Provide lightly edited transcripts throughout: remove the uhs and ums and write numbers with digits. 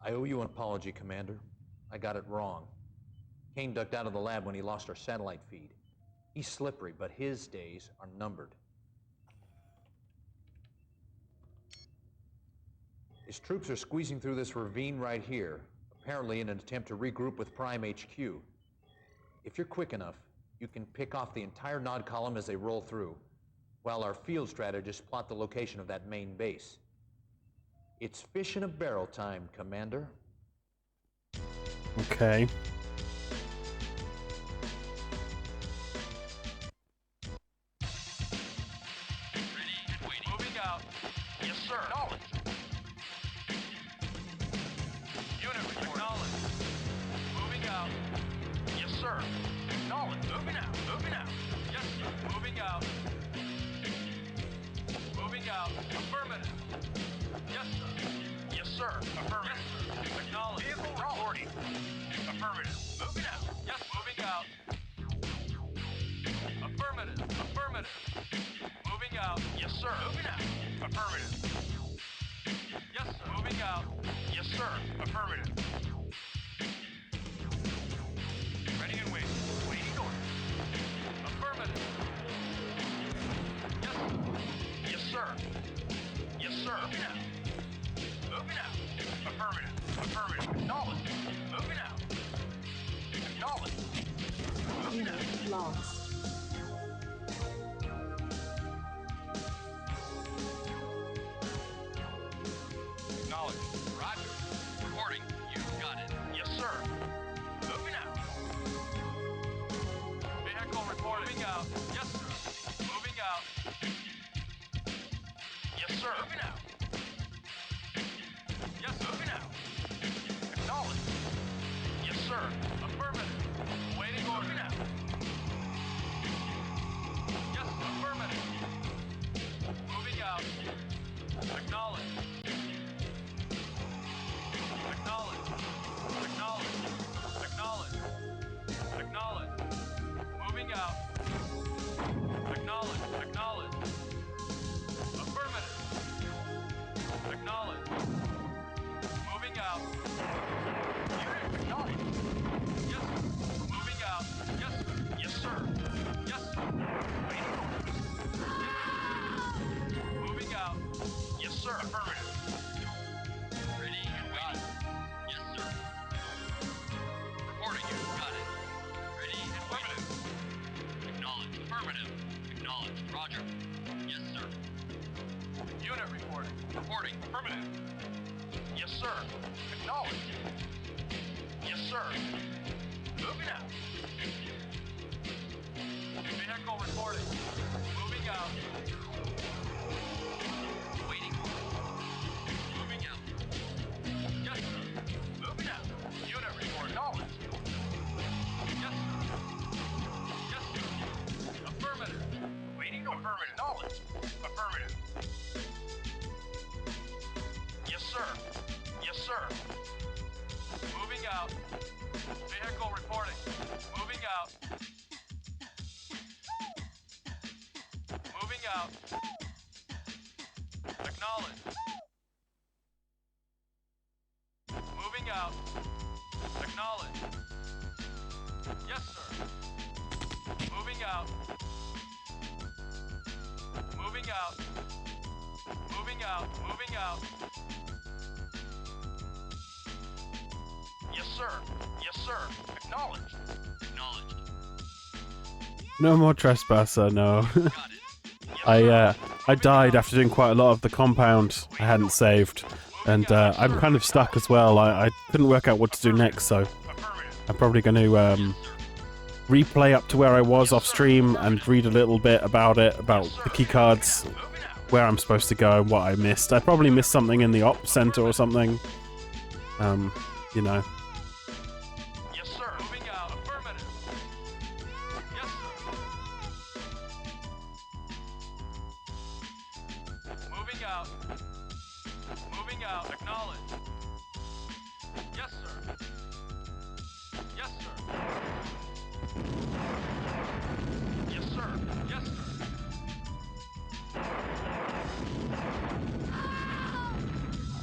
I owe you an apology, Commander. I got it wrong. Kane ducked out of the lab when he lost our satellite feed. He's slippery, but his days are numbered. His troops are squeezing through this ravine right here, apparently in an attempt to regroup with Prime HQ. If you're quick enough, you can pick off the entire NOD column as they roll through, while our field strategists plot the location of that main base. It's fish in a barrel time, Commander. Okay. Ready and waiting. Moving out. Yes, sir. Acknowledged. Unit report. Acknowledged. Moving out. Yes, sir. Acknowledged. Moving out. Moving out. Yes, sir. Moving out. Moving out. Affirmative. Yes, sir. Yes, sir. Affirmative. Yes, sir. Acknowledged. Vehicle reporting. Affirmative. Moving out. Yes, moving out. Affirmative. Affirmative. Moving out. Yes, sir. Moving out. Affirmative. Yes, sir. Moving out. Yes, sir. Affirmative. Ready and waiting. Waiting order. Affirmative. Yes, sir. Yes, sir. Yes, sir. Moving out. Moving out. Affirmative. Affirmative. Acknowledged. Moving out. Acknowledged. Moving out. Unit lost. Acknowledged. Roger. Reporting. You got it. Yes, sir. Moving out. Vehicle reporting. Moving out. Yes, sir. Moving out. Yes, sir. Moving out. Yes, moving out. Acknowledged. Yes, sir. Affirmative. Waiting order. Moving out. Yes, affirmative. Moving out. Acknowledged. Acknowledged. Acknowledged. Acknowledged. Acknowledged. Moving out. Acknowledged. Acknowledged. Affirmative. Acknowledged. Moving out. Unit acknowledged. Yes, sir. Moving out. Yes, sir. Yes, sir. Yes, sir. Waiting orders. Yes, sir. Moving out. Yes, sir. Affirmative. Ready and waiting. Yes, sir. Reporting you. Got it. Ready and waiting. Acknowledged. Affirmative. Acknowledged. Roger. Yes, sir. Unit reporting. Reporting. Affirmative. Yes, sir. Acknowledged. Yes, sir. Moving out. Vehicle reporting. Moving out. Waiting. Moving out. Yes, sir. Moving out. Unit report. Acknowledged. Yes, sir. Yes, sir. Affirmative. Waiting. Affirmative. Acknowledged. Affirmative. Yes, sir. Yes, sir. Moving out. Vehicle reporting. Moving out. Moving out. Acknowledged. Moving out. Acknowledged. Yes, sir. Moving out. Moving out. Moving out. Moving out. Yes, sir. Yes, sir. Acknowledged. Acknowledged. No more trespasser, no. Got it. Yes, I died after doing quite a lot of the compound I hadn't saved. And I'm kind of stuck as well. I couldn't work out what to do next, so affirmative. I'm probably going to replay up to where I was off stream and read a little bit about it, about the keycards, where I'm supposed to go and what I missed. I probably missed something in the op center or something. You know. Yes, sir. Moving out. Affirmative. Yes, sir. Moving out. Moving out. Acknowledged. Yes, sir. Yes, sir. Yes, sir. Yes, sir.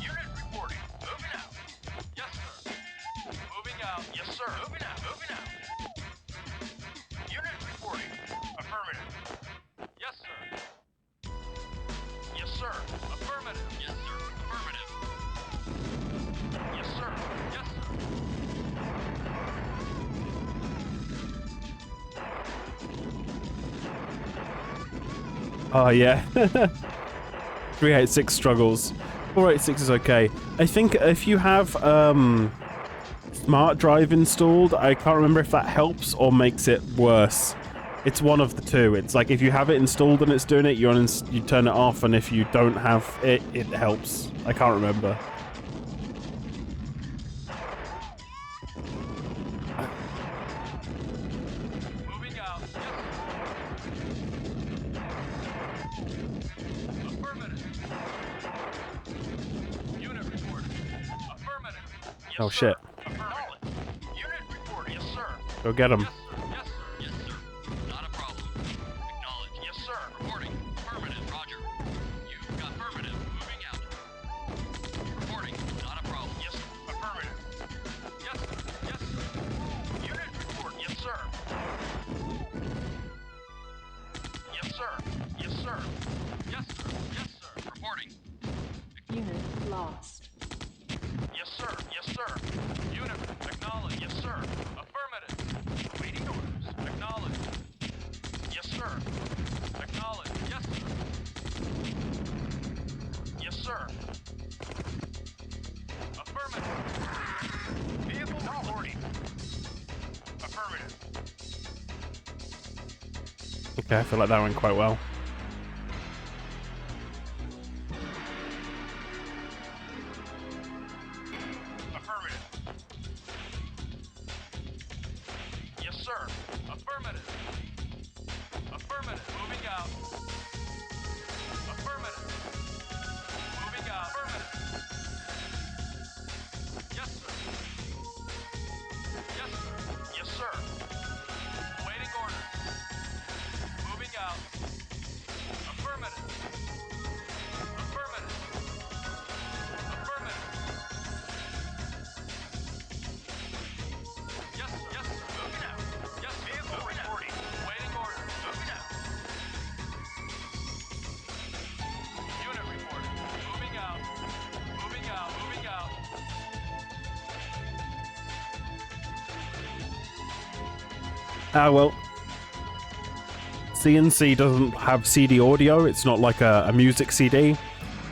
Unit reporting. Moving out. out. Yes, sir. Moving out. Moving out. Unit reporting. Affirmative. Yes, sir. Yes, sir. Affirmative. Yes, sir. Affirmative. Yes, sir. Yes, sir. Oh, yeah. 386 struggles. 486 is okay. I think if you have smart drive installed, I can't remember if that helps or makes it worse. It's one of the two. It's like if you have it installed and it's doing it, you turn it off, and if you don't have it, it helps. I can't remember. Moving out. Yes. Affirmative. Unit reporting. Affirmative. Yes, Oh, sir. shit. Affirmative. Unit reporting. Yes, sir. Go get him. Yes, sir. Yes, sir. Not a problem. Acknowledge. Yes, sir. Reporting. Affirmative. Roger. You've got affirmative. Moving out. Reporting. Not a problem. Yes, sir. Affirmative. Yes, sir. Yes, sir. Unit report. Yes, sir. Yes, sir. Yes, sir. Yes, sir. Yes, sir. Reporting. Unit lost. Yes, sir. Yes, sir. Unit acknowledge. Yes, sir. Affirmative. Waiting orders. Acknowledge. Yes, sir. Acknowledge. Yes, sir. Yes, sir. Affirmative. Vehicle reporting. Affirmative. Okay, I feel like that went quite well. Affirmative. Yes, sir. Affirmative. Affirmative. Moving out. Affirmative. Moving out. Affirmative. Yes, sir. Yes, sir. Yes, sir. Waiting order. Moving out. Affirmative. Affirmative. Affirmative. Yes, sir. Yes, sir. Moving out. Yes, vehicle reporting. Waiting order. Moving out. Unit reporting. Moving out. Moving out. Moving out. Ah, well. CNC doesn't have CD audio. It's not like a music CD.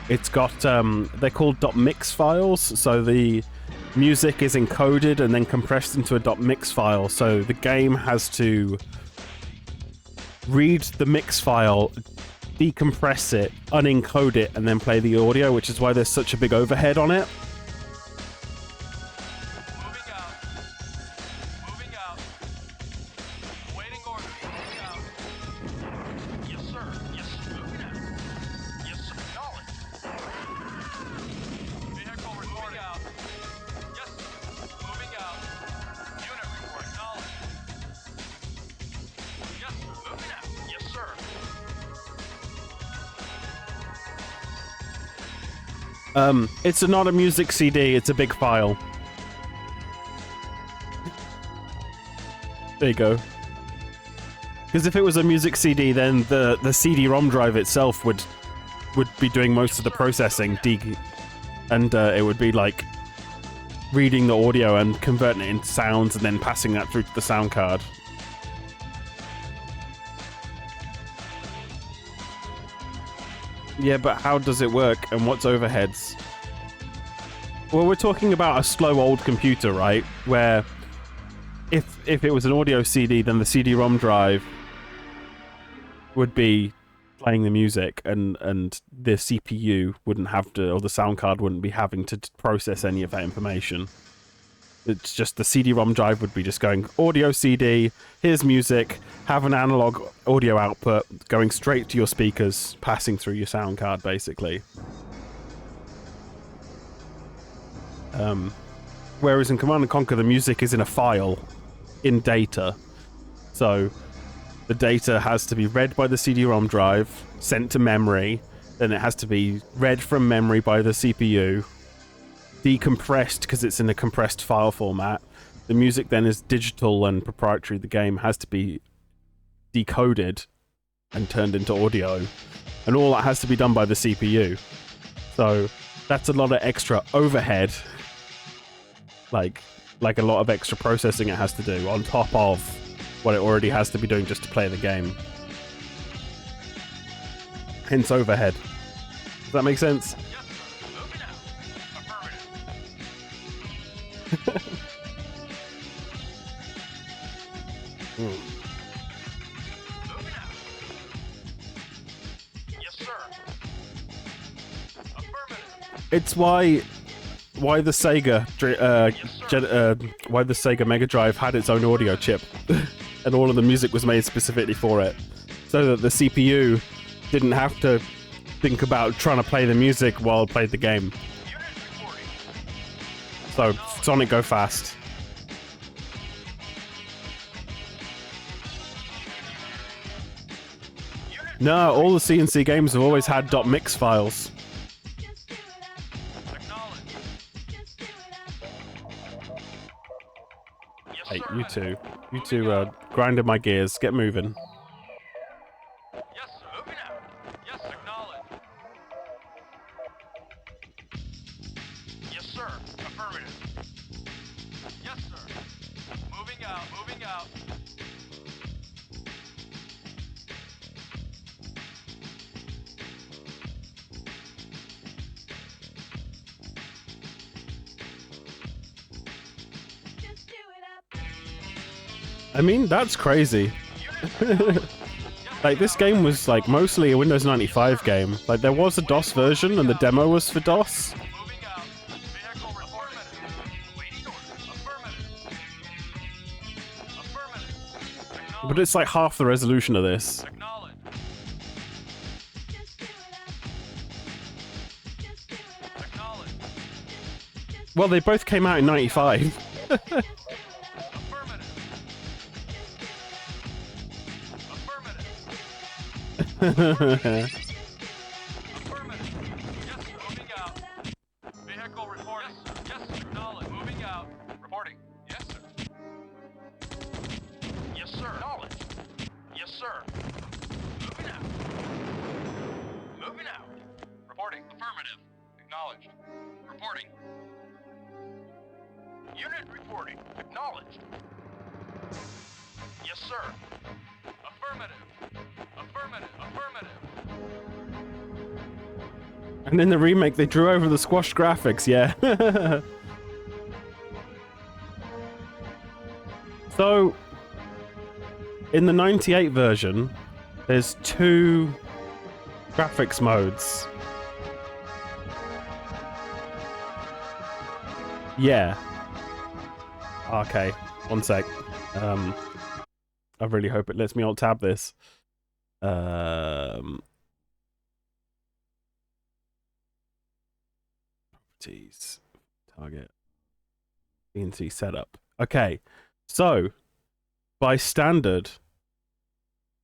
It's got, they're called .mix files, so the music is encoded and then compressed into a .mix file, so the game has to read the mix file, decompress it, unencode it, and then play the audio, which is why there's such a big overhead on it. Moving out. Moving out. Waiting order. Moving out. Yes, sir. Yes, sir. Moving out. Yes, sir. Acknowledge. Vehicle reporting out. Yes, sir. Moving out. Unit report. Acknowledge. Yes, sir. Moving out. Yes, sir. It's not a music CD, it's a big file. There you go. Because if it was a music CD, then the CD-ROM drive itself would be doing most of the processing, and it would be like reading the audio and converting it into sounds and then passing that through to the sound card. Yeah, but how does it work, and what's overheads? Well, we're talking about a slow old computer, right? Where if it was an audio CD, then the CD-ROM drive would be playing the music, and the CPU wouldn't have to, or the sound card wouldn't be having to process any of that information. It's just the CD-ROM drive would be just going, audio CD, here's music, have an analog audio output going straight to your speakers, passing through your sound card, basically. Whereas in Command & Conquer, the music is in a file, in data. So the data has to be read by the CD-ROM drive, sent to memory, then it has to be read from memory by the CPU, decompressed because it's in a compressed file format, the music then is digital and proprietary. The game has to be decoded and turned into audio, and all that has to be done by the CPU. So that's a lot of extra overhead, like a lot of extra processing it has to do on top of what it already has to be doing just to play the game. Hence overhead. Does that make sense? Yes, sir. Moving out. Affirmative. Moving out. Yes, sir. Affirmative. It's why the Sega why the Sega Mega Drive had its own audio chip, and all of the music was made specifically for it, so that the CPU didn't have to think about trying to play the music while it played the game. Unit reporting. So Sonic Go Fast. Unit No, all the CNC games have always had .mix files. acknowledged. Yes, Hey, sir. you two, grinding my gears. Get moving. Yes, sir. Moving out. Yes, acknowledged. Yes, sir. Affirmative. Yes, sir. Moving out. Moving out. I mean, that's crazy. Like, this game was, like, mostly a Windows 95 game. Like, there was a DOS version, and the demo was for DOS. Moving out. Vehicle affirmative. Waiting order. Affirmative. Affirmative. But it's like half the resolution of this. Acknowledged. Acknowledged. Well, they both came out in 95. Affirmative. Affirmative. Affirmative. Yes, sir. Moving out. Vehicle reporting. Yes, sir. Acknowledged. Moving out. Reporting. Yes, sir. Yes, sir. Acknowledged. Yes, sir. Moving out. Moving out. Reporting. Affirmative. Acknowledged. Reporting. Unit reporting. Acknowledged. Yes, sir. Affirmative. Affirmative. Affirmative. And in the remake, they drew over the squashed graphics, yeah. So, in the 98 version, there's 2 graphics modes. Yeah. Okay, one sec. I really hope it lets me alt-tab this. Properties. Target. CNC setup. Okay, so by standard,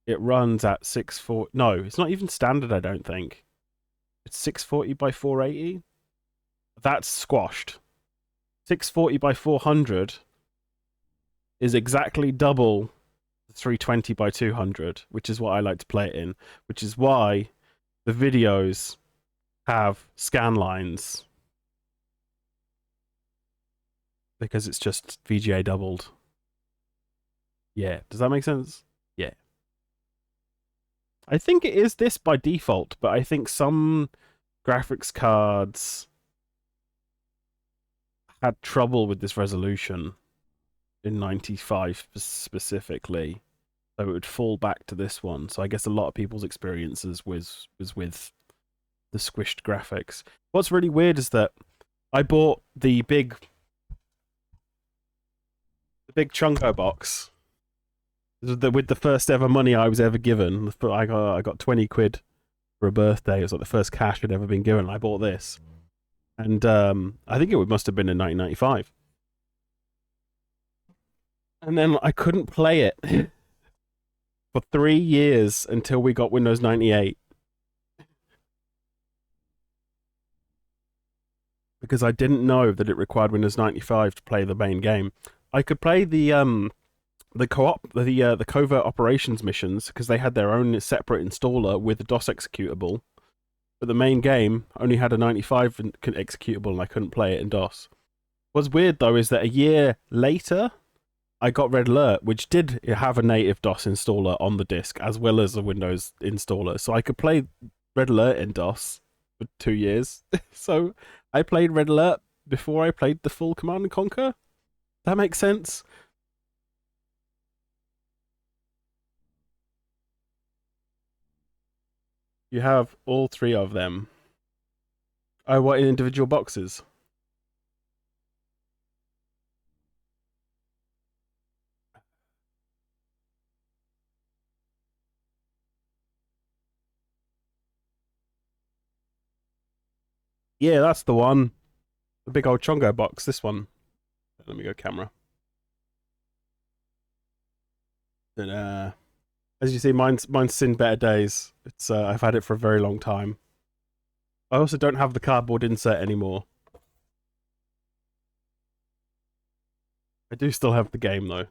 it runs at 640. No, it's not even standard, I don't think. It's 640 by 480. That's squashed. 640 by 400 is exactly double 320 by 200, which is what I like to play it in, which is why the videos have scan lines, because it's just VGA doubled. Yeah, does that make sense? Yeah. I think it is this by default, but I think some graphics cards had trouble with this resolution in 95 specifically, so it would fall back to this one. So I guess a lot of people's experiences was with the squished graphics. What's really weird is that I bought the big Chungo box with the first ever money I was ever given. I got 20 quid for a birthday. It was like the first cash I'd ever been given. I bought this, and I think it must have been in 1995. And then I couldn't play it for 3 years until we got Windows 98. Because I didn't know that it required Windows 95 to play the main game. I could play the co-op, the covert operations missions because they had their own separate installer with a DOS executable. But the main game only had a 95 executable, and I couldn't play it in DOS. What's weird though is that a year later, I got Red Alert, which did have a native DOS installer on the disk as well as a Windows installer, so I could play Red Alert in DOS for 2 years. So I played Red Alert before I played the full Command & Conquer. That makes sense. You have all 3 of them. Oh, what, in individual boxes? Yeah, that's the one. The big old Chongo box, this one. Let me go camera. And, as you see, mine's seen better days. It's I've had it for a very long time. I also don't have the cardboard insert anymore. I do still have the game though.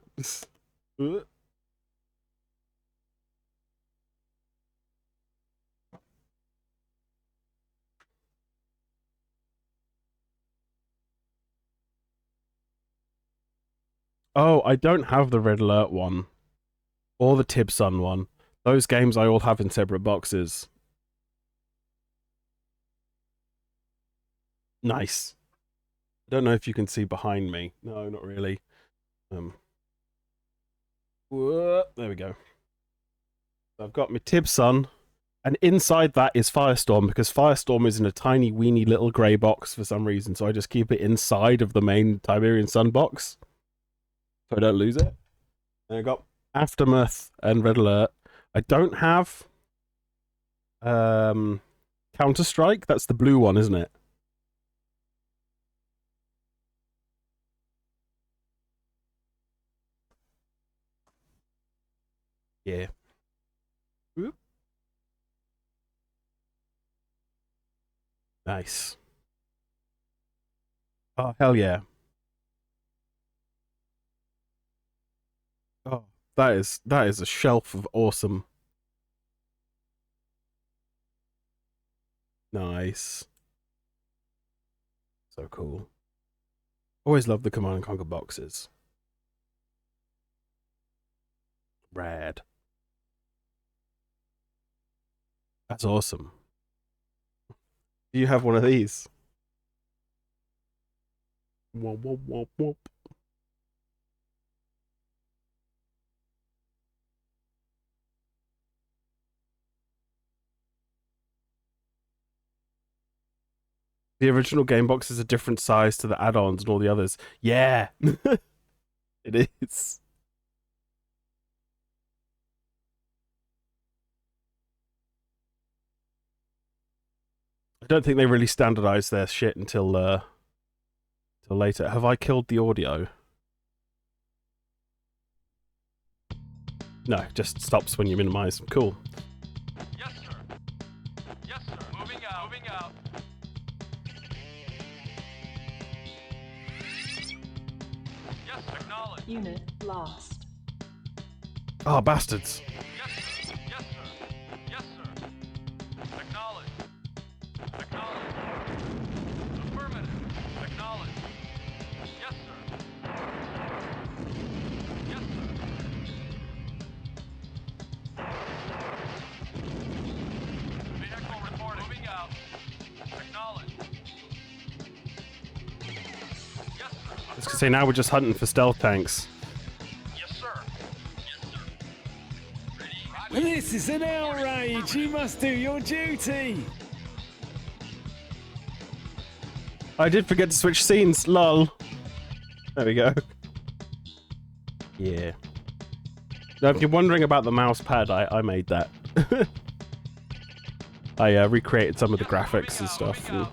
Oh, I don't have the Red Alert one. Or the Tibsun one. Those games I all have in separate boxes. Nice. I don't know if you can see behind me. No, not really. There we go. I've got my Tibsun, and inside that is Firestorm, because Firestorm is in a tiny, weeny little grey box for some reason, so I just keep it inside of the main Tiberium Sun box, so I don't lose it. And I got Aftermath and Red Alert. I don't have Counter-Strike. That's the blue one, isn't it? Yeah. Whoop. Nice. Oh, hell yeah. Oh, that is a shelf of awesome. Nice. So cool. Always love the Command & Conquer boxes. Rad. That's awesome. Do you have one of these? Whoop, whoop, whoop, whoop. The original game box is a different size to the add-ons and all the others. Yeah! It is. I don't think they really standardized their shit until later. Have I killed the audio? No, just stops when you minimize. Cool. Yes, sir. Yes, sir. Moving out. Moving out. Yes, acknowledge. Unit lost. Oh, bastards. Yes, sir. Yes, sir. Yes, sir. Acknowledge. Acknowledge. Affirmative. Acknowledge. Yes, sir. Yes, sir. Vehicle reporting. Moving out. Acknowledge. Yes, sir. I was gonna say, now we're just hunting for stealth tanks. Yes, sir. Yes, sir. Ready. This is an outrage! You must do your duty! I did forget to switch scenes, lol. There we go. Yeah. Now, if you're wondering about the mouse pad, I made that. I recreated some of the graphics and stuff. And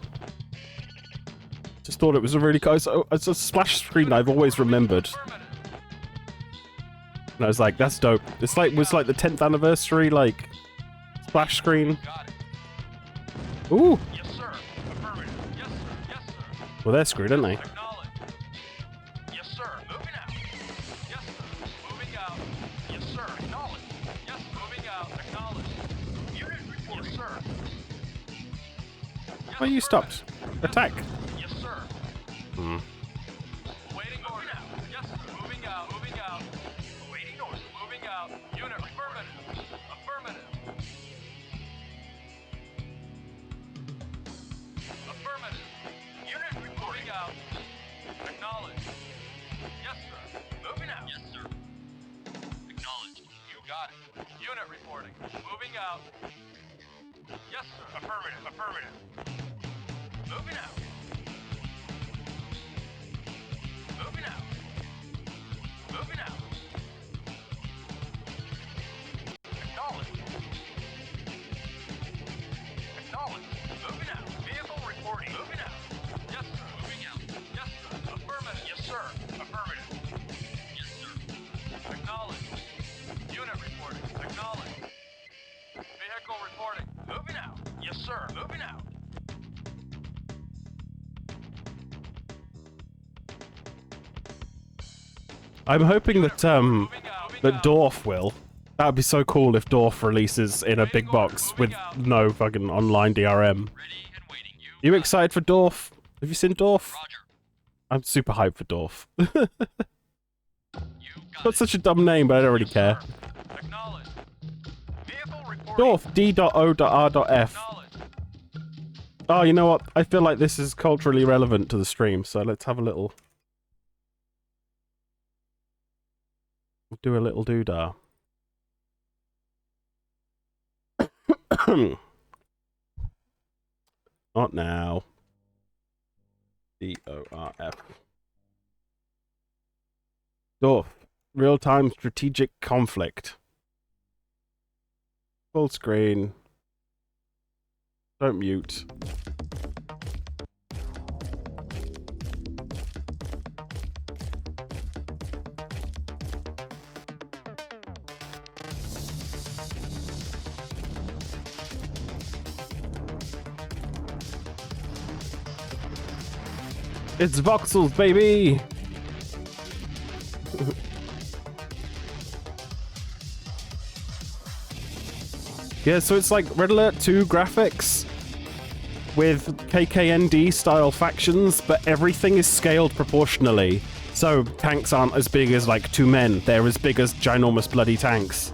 just thought it was a really cool. It's a splash screen I've always remembered. And I was like, that's dope. It's like, was like the 10th anniversary, like, splash screen. Got it. Ooh! Yes, sir. Affirmative. Yes, sir. Yes, sir. Well, they're screwed, aren't they? Acknowledge. Yes, sir. Moving out. out. Yes, sir. Acknowledged. Yes, moving out. Acknowledged. Unit reporting. Yes, sir. Yes, Oh, you stopped. affirmative. Attack. Yes, sir. Hmm. Awaiting orders. Yes, sir. Moving out. Moving out. Awaiting orders. Moving out. Unit affirmative. Affirmative. Affirmative. Unit reporting out. Acknowledged. Yes, sir. Moving out. Yes, sir. Acknowledged. You got it. Unit reporting. Moving out. Yes, sir. Affirmative. Affirmative. Moving out. Moving out. Moving out. Acknowledged. Acknowledged. Moving out. Vehicle reporting. Moving out. Yes, sir. Moving out. Yes, sir. Affirmative. Yes, sir. Affirmative. Yes, sir. Acknowledged. Unit reporting. Acknowledged. Vehicle reporting. Moving out. Yes, sir. Moving out. I'm hoping that Moving out. that Dorf will. That would be so cool if Dorf releases in a big box with no fucking online DRM. Ready and waiting. You excited for Dorf? Have you seen Dorf? Roger. I'm super hyped for Dorf. You got Got such a dumb name, but I don't really care. Acknowledged. Vehicle reporting. Dorf, D.O.R.F. Acknowledged. Oh, you know what? I feel like this is culturally relevant to the stream, so let's have a little... do a little doodah. Not now. D.O.R.F. Dorf. Real-time strategic conflict. Full screen. Don't mute. It's voxels, baby! Yeah, so it's like Red Alert 2 graphics with KKND style factions, but everything is scaled proportionally. So tanks aren't as big as like 2 men, they're as big as ginormous bloody tanks.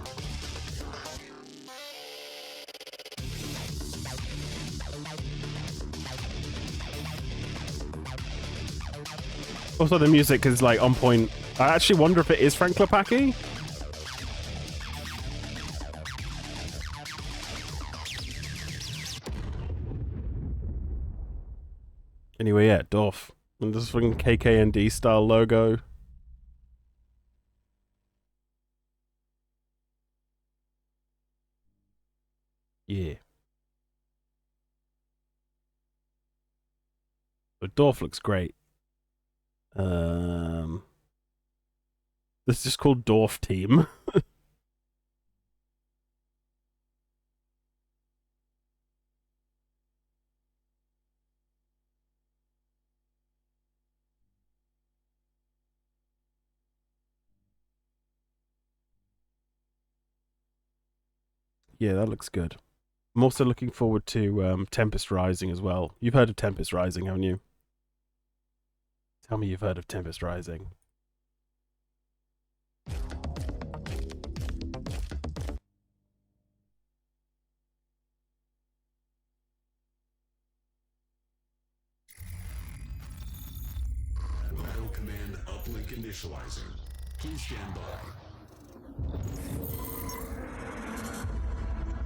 Also, the music is like on point. I actually wonder if it is Frank Klepacki. Anyway, yeah, Dorf. And this fucking KKND style logo. Yeah. But Dorf looks great. This is just called Dorf Team. Yeah, that looks good. I'm also looking forward to Tempest Rising as well. You've heard of Tempest Rising, haven't you? Tell me you've heard of Tempest Rising. Battle command uplink initializing. Please stand by.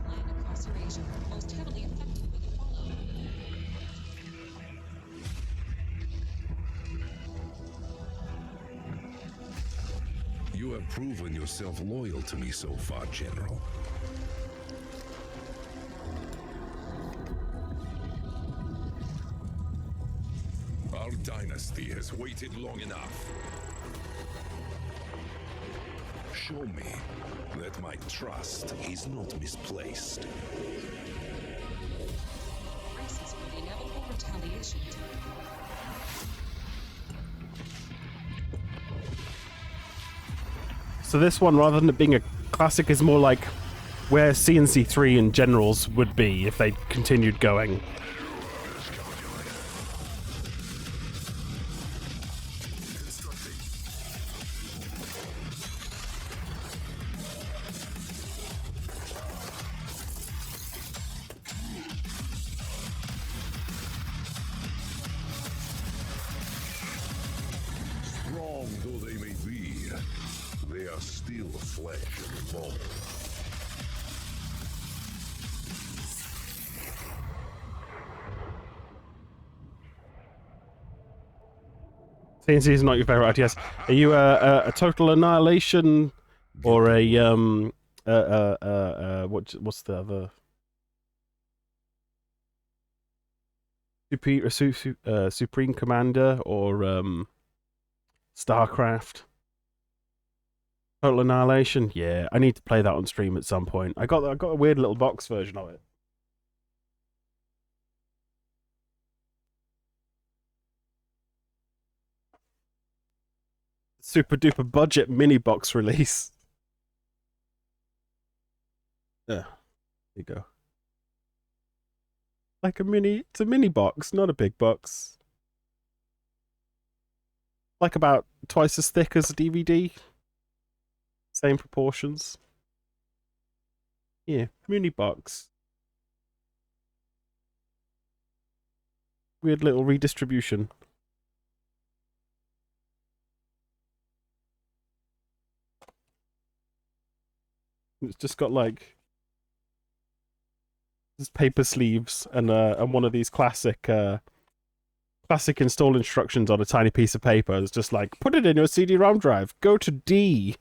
Line incarceration, most heavily affected with the follow. You have proven yourself loyal to me so far, General. Our dynasty has waited long enough. Show me that my trust is not misplaced. Braces for the inevitable retaliation. So this one, rather than it being a classic, is more like where CNC3 and Generals would be if they continued going. Strong though they may be, they are still flesh and bone. CNC is not your favorite RTS. Are you a total annihilation or a what's the other? Supreme Commander or StarCraft? Total Annihilation. Yeah, I need to play that on stream at some point. I got a weird little box version of it. Super duper budget mini box release. There you go. Like it's a mini box, not a big box. Like about twice as thick as a DVD. Same proportions. Yeah, mini box. Weird little redistribution. It's just got like this paper sleeves and one of these classic install instructions on a tiny piece of paper. It's just like, put it in your CD-ROM drive. Go to D.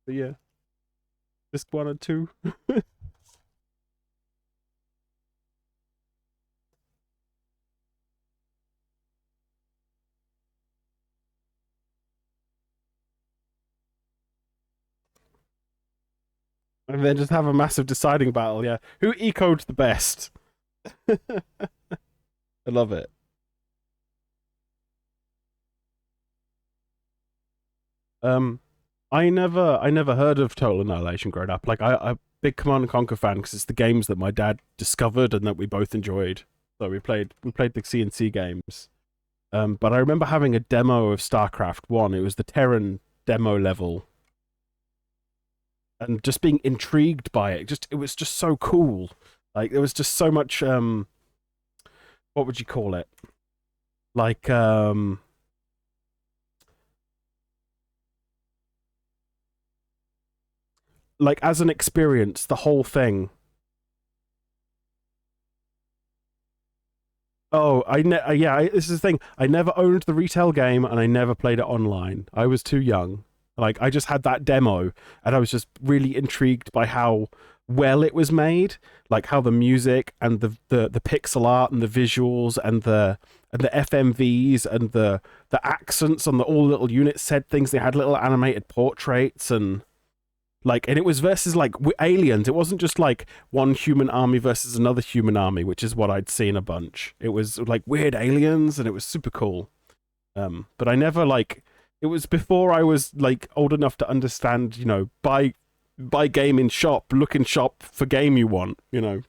But yeah, disc 1 and 2. And then just have a massive deciding battle, yeah. Who ecoed the best? I love it. I never heard of Total Annihilation growing up. Like, I'm a big Command & Conquer fan because it's the games that my dad discovered and that we both enjoyed. So we played the CNC games. But I remember having a demo of StarCraft 1. It was the Terran demo level. And just being intrigued by it. It was just so cool. Like, there was just so much, what would you call it? Like, as an experience, the whole thing. Oh, this is the thing. I never owned the retail game, and I never played it online. I was too young. Like, I just had that demo, and I was just really intrigued by how well it was made. Like, how the music and the pixel art and the visuals and the FMVs and the accents on all the little units said things. They had little animated portraits and... Like, and it was versus, like, aliens. It wasn't just, like, one human army versus another human army, which is what I'd seen a bunch. It was, like, weird aliens, and it was super cool. But I never, like... It was before I was, like, old enough to understand, you know, buy game in shop, look in shop for game you want, you know.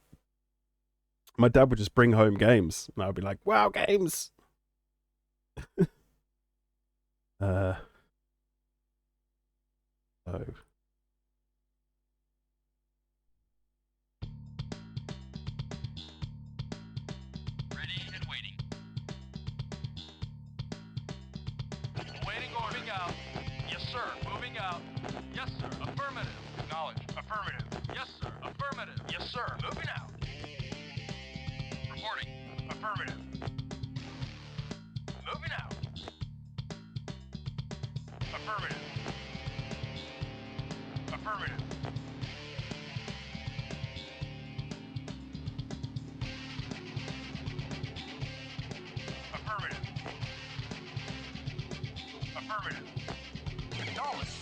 My dad would just bring home games, and I would be like, wow, games! Oh... Ready and waiting. Awaiting order. Moving out. Yes, sir. Moving out. Yes, sir. Affirmative. Acknowledge. Affirmative. Yes, sir. Affirmative. Yes, sir. Moving out. Reporting. Affirmative. Moving out. Affirmative. Affirmative. Affirmative. Affirmative. Acknowledge.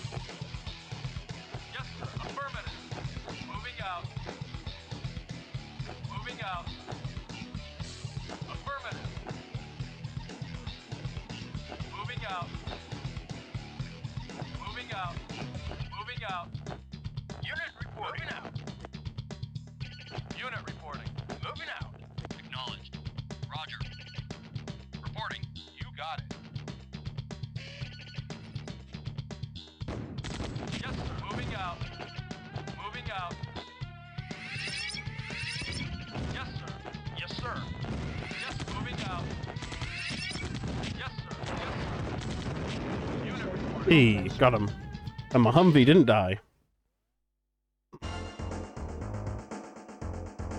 Yes, sir. Affirmative. Moving out. Moving out. Affirmative. out. Unit reporting. Moving out. Unit reporting. Moving out. Acknowledged. Roger. Reporting. You got it. Yes, sir. Moving out. Moving out. Yes, sir. Yes, sir. Yes, moving out. Yes, sir. Yes, sir. Unit reporting. Hey, got him. And my Humvee didn't die.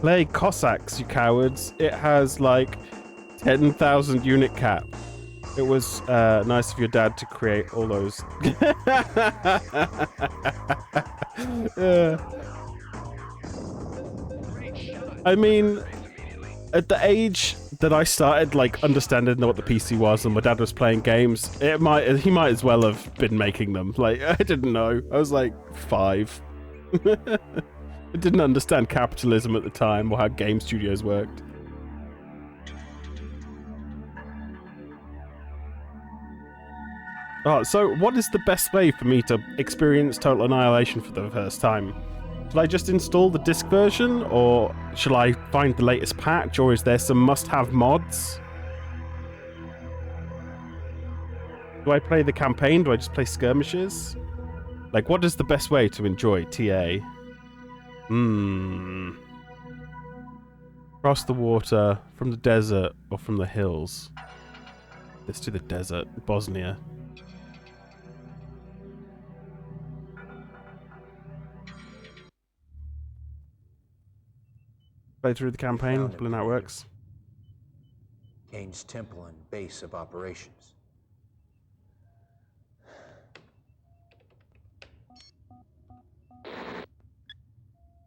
Play Cossacks, you cowards. It has like 10,000 unit cap. It was nice of your dad to create all those. I mean, at the age that I started like understanding what the PC was and my dad was playing games, he might as well have been making them. Like, I didn't know. I was like 5. I didn't understand capitalism at the time or how game studios worked. Oh, so what is the best way for me to experience Total Annihilation for the first time? Should I just install the disc version, or shall I find the latest patch, or is there some must-have mods? Do I play the campaign? Do I just play skirmishes? Like, what is the best way to enjoy TA? Cross the water, from the desert, or from the hills? Let's do the desert, Bosnia. Play through the campaign, blue that works. Kane's temple and base of operations.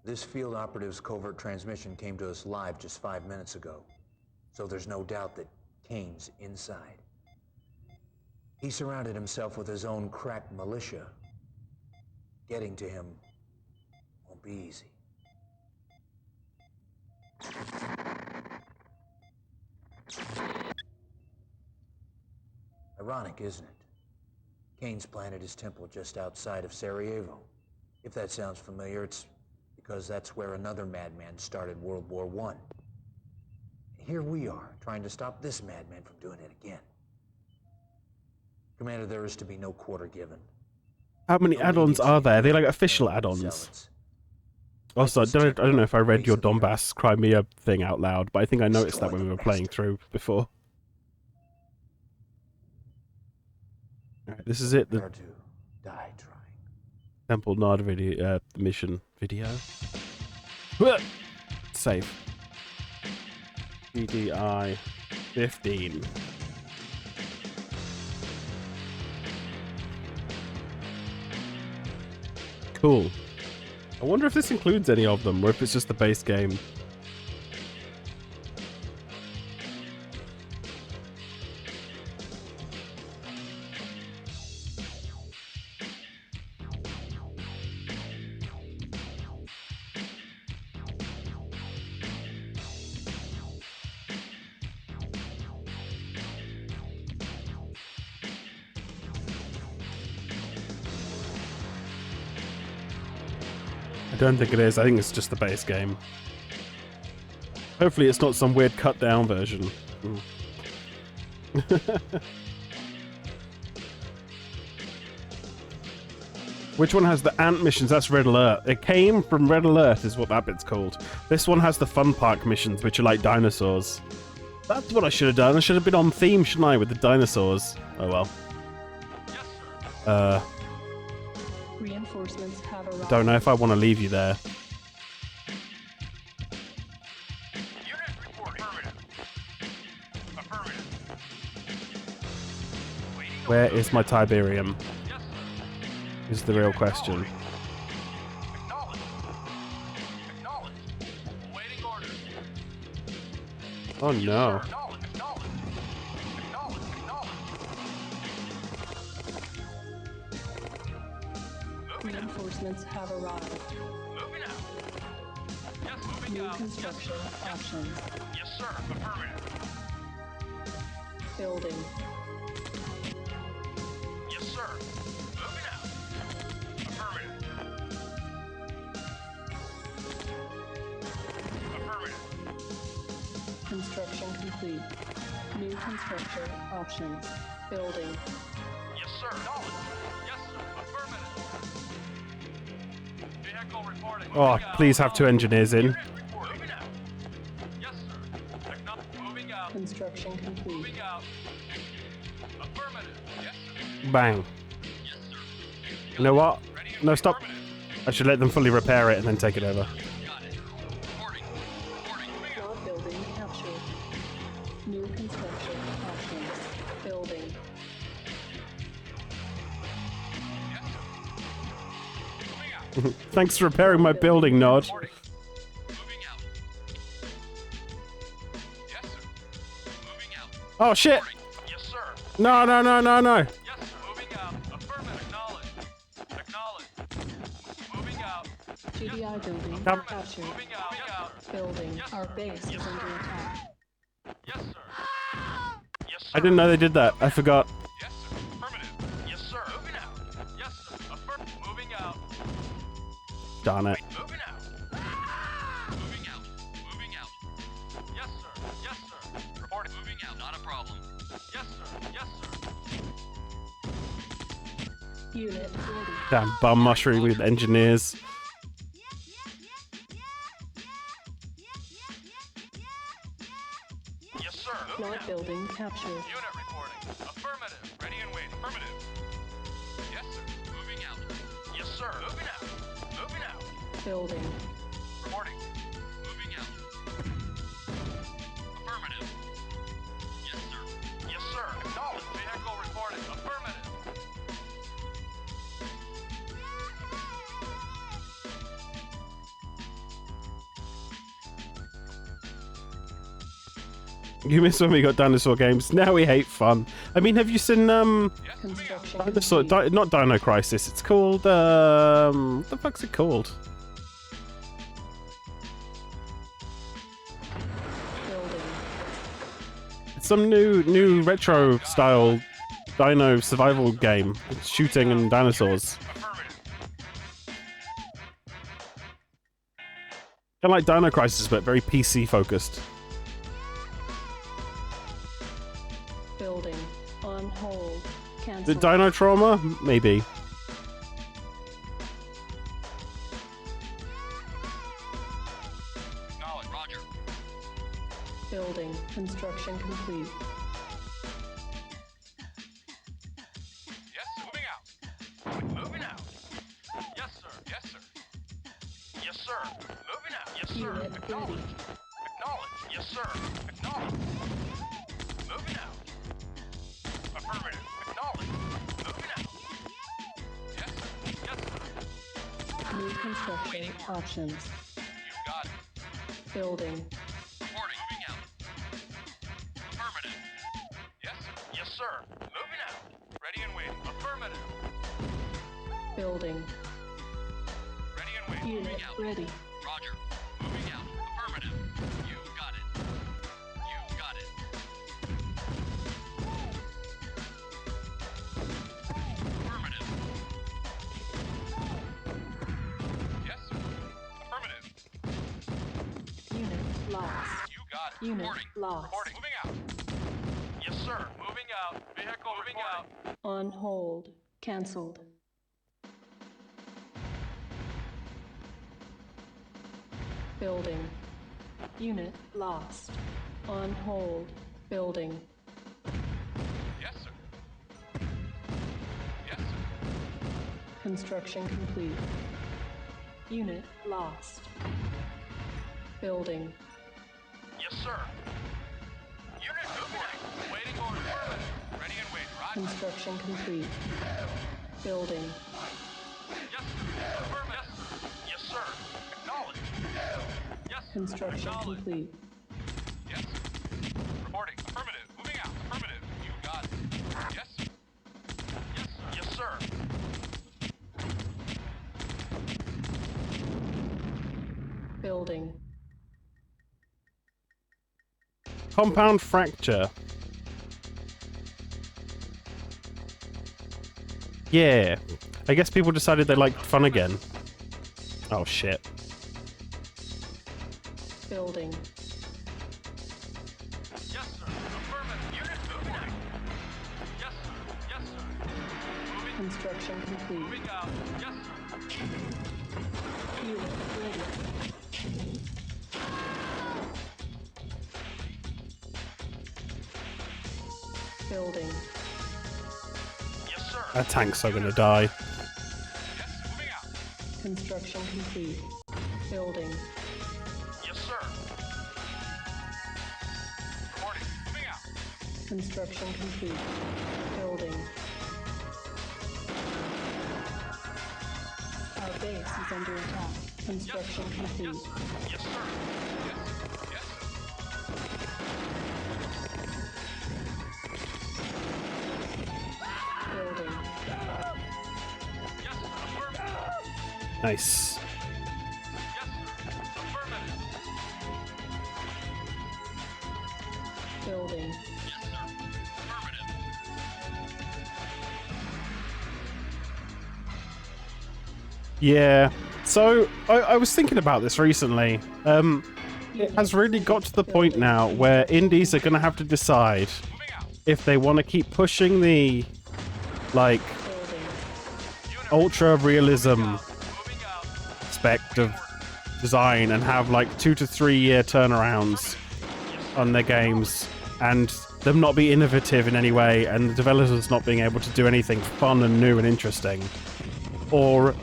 This field operative's covert transmission came to us live just 5 minutes ago, so there's no doubt that Kane's inside. He surrounded himself with his own crack militia. Getting to him won't be easy. Ironic, isn't it? Kane's planted his temple just outside of Sarajevo. If that sounds familiar, it's because that's where another madman started World War I. Here we are, trying to stop this madman from doing it again. Commander, there is to be no quarter given. How many add-ons are there? Are they like official add-ons? Also, I don't know if I read your Donbass Crimea thing out loud, but I think I noticed that when we were playing through before. Alright, this is it. The Die trying. Temple Nod video, mission video. Save. GDI 15. Cool. I wonder if this includes any of them, or if it's just the base game. I don't think it is. I think it's just the base game. Hopefully it's not some weird cut down version. Which one has the ant missions? That's Red Alert. It came from Red Alert is what that bit's called. This one has the fun park missions, which are like dinosaurs. That's what I should have done. I should have been on theme, shouldn't I, with the dinosaurs? Oh well. Reinforcements have arrived. Don't know if I want to leave you there. Unit reporting. Affirmative. Where is my Tiberium? Yes, sir. Is the real question. Acknowledged. Acknowledged. Awaiting orders. Oh no. Acknowledged. Acknowledged. Acknowledged. Acknowledged. Moving out. Reinforcements have arrived. Moving out. Yes, moving New out. construction options. Yes, sir. Affirmative. Building. Yes, sir. Moving out. Affirmative. Construction complete. New construction options. Building. Yes, sir. Knowledge. Yes, sir. Affirmative. Vehicle reporting. Oh, Moving out. please have 2 engineers in. Unit reporting. Moving out. Yes, sir. Moving out. Construction complete. Moving out. Affirmative. Yes, sir. Bang. Yes, sir. You know what? Ready and No, stop. affirmative. I should let them fully repair it and then take it over. Got it. Reporting. Reporting. Moving out. Log building captured. New construction options. Building. Yes, sir. Moving out. Thanks for repairing my building, Nod. Reporting. Moving out. Yes, sir. Moving out. Oh, shit. Reporting. Yes, sir. No, no, no, no, no. Yes, sir. Moving out. Affirmative. Acknowledge. Acknowledge. Moving out. GDI building Come. captured. Moving out. Moving out. Building. Yes, Our sir. base is Yes, under sir. attack. Yes, sir. Yes, sir. I didn't know they did that. I forgot. Yes, sir. Affirmative. Yes, sir. Moving out. Yes, sir. Affirmative. Moving out. Darn it. Moving out. Moving out. Moving out. Yes, sir. Yes, sir. Reporting. Moving out. Not a problem. Yes, sir. Yes, sir. Unit ready. Damn bum mushroom with engineers. Yes, sir. Moving Log out. building captured. Unit reporting. Affirmative. Ready and waiting. Affirmative. Yes, sir. Moving out. Yes, sir. Moving out. Moving out. Building. Reporting. Moving out. Affirmative. Yes, sir. Yes, sir. Acknowledge. Vehicle reporting. Affirmative. You miss when we got dinosaur games. Now we hate fun. I mean, have you seen Yes, moving out. Construction dinosaur? complete. Not Dino Crisis. It's called what the fuck's it called? Building. It's some new retro style dino survival game. It's shooting and dinosaurs. Affirmative. Kind of like Dino Crisis, but very PC focused. Building. On hold. The Cancel. Dino Trauma? Maybe. Acknowledge. Roger. Building. Construction complete. Yes, sir. Moving out. Moving out. Yes, sir. Yes, sir. Yes, sir. Moving out. Yes, sir. Unit Acknowledge. ready. Acknowledge. Yes, sir. Acknowledge. Moving out. Affirmative. Acknowledge. Moving out. Yes, sir. Yes, sir. New construction options. You got it. Building. Reporting. Moving out. Affirmative. Yes, sir. Yes, sir. Moving out. Ready and waiting. Affirmative. Building. Ready and waiting. Unit Moving out. ready. Roger. Moving out. Affirmative. You got it. You got it. Affirmative. Yes, sir. Affirmative. Unit lost. You got it. Unit Reporting. lost. Reporting. Moving out. Yes, sir. Moving out. Vehicle moving out. On hold. Cancelled. Building. Unit lost. On hold. Building. Yes, sir. Yes, sir. Construction complete. Unit lost. Building. Yes, sir. Unit moving out. Waiting order. Affirmative. Ready and waiting. Roger. Construction complete. Building. Yes, sir. Affirmative. Yes, sir. Acknowledge. Yes, sir. Construction Acknowledge. complete. Yes, sir. Reporting. Affirmative. Moving out. Affirmative. You got it. Yes, sir. Yes, sir. Yes, sir. Building. Compound fracture. Yeah. I guess people decided they liked fun again. Oh shit. Building. Yes, sir. Affirmative. Unit moving out. Yes, sir. Yes, sir. Moving. Construction complete. Moving out. Yes, sir. Unit ready. Building. Yes, sir. That tank's so gonna die. Yes, moving out. Construction complete. Building. Yes, sir. Reporting. Moving out. Construction complete. Building. Our base is under attack. Construction complete. Yes, sir. Yes. Yes. Building. Yes, sir. Affirmative. Nice. Yes, sir. Affirmative. Building. Yes, sir. Affirmative. Yeah. So I was thinking about this recently. It has really got to the point now where indies are going to have to decide Moving out. if they want to keep pushing the like Building. ultra realism Moving out. aspect of design and have like 2 to 3 year turnarounds on their games and them not be innovative in any way and the developers not being able to do anything fun and new and interesting, or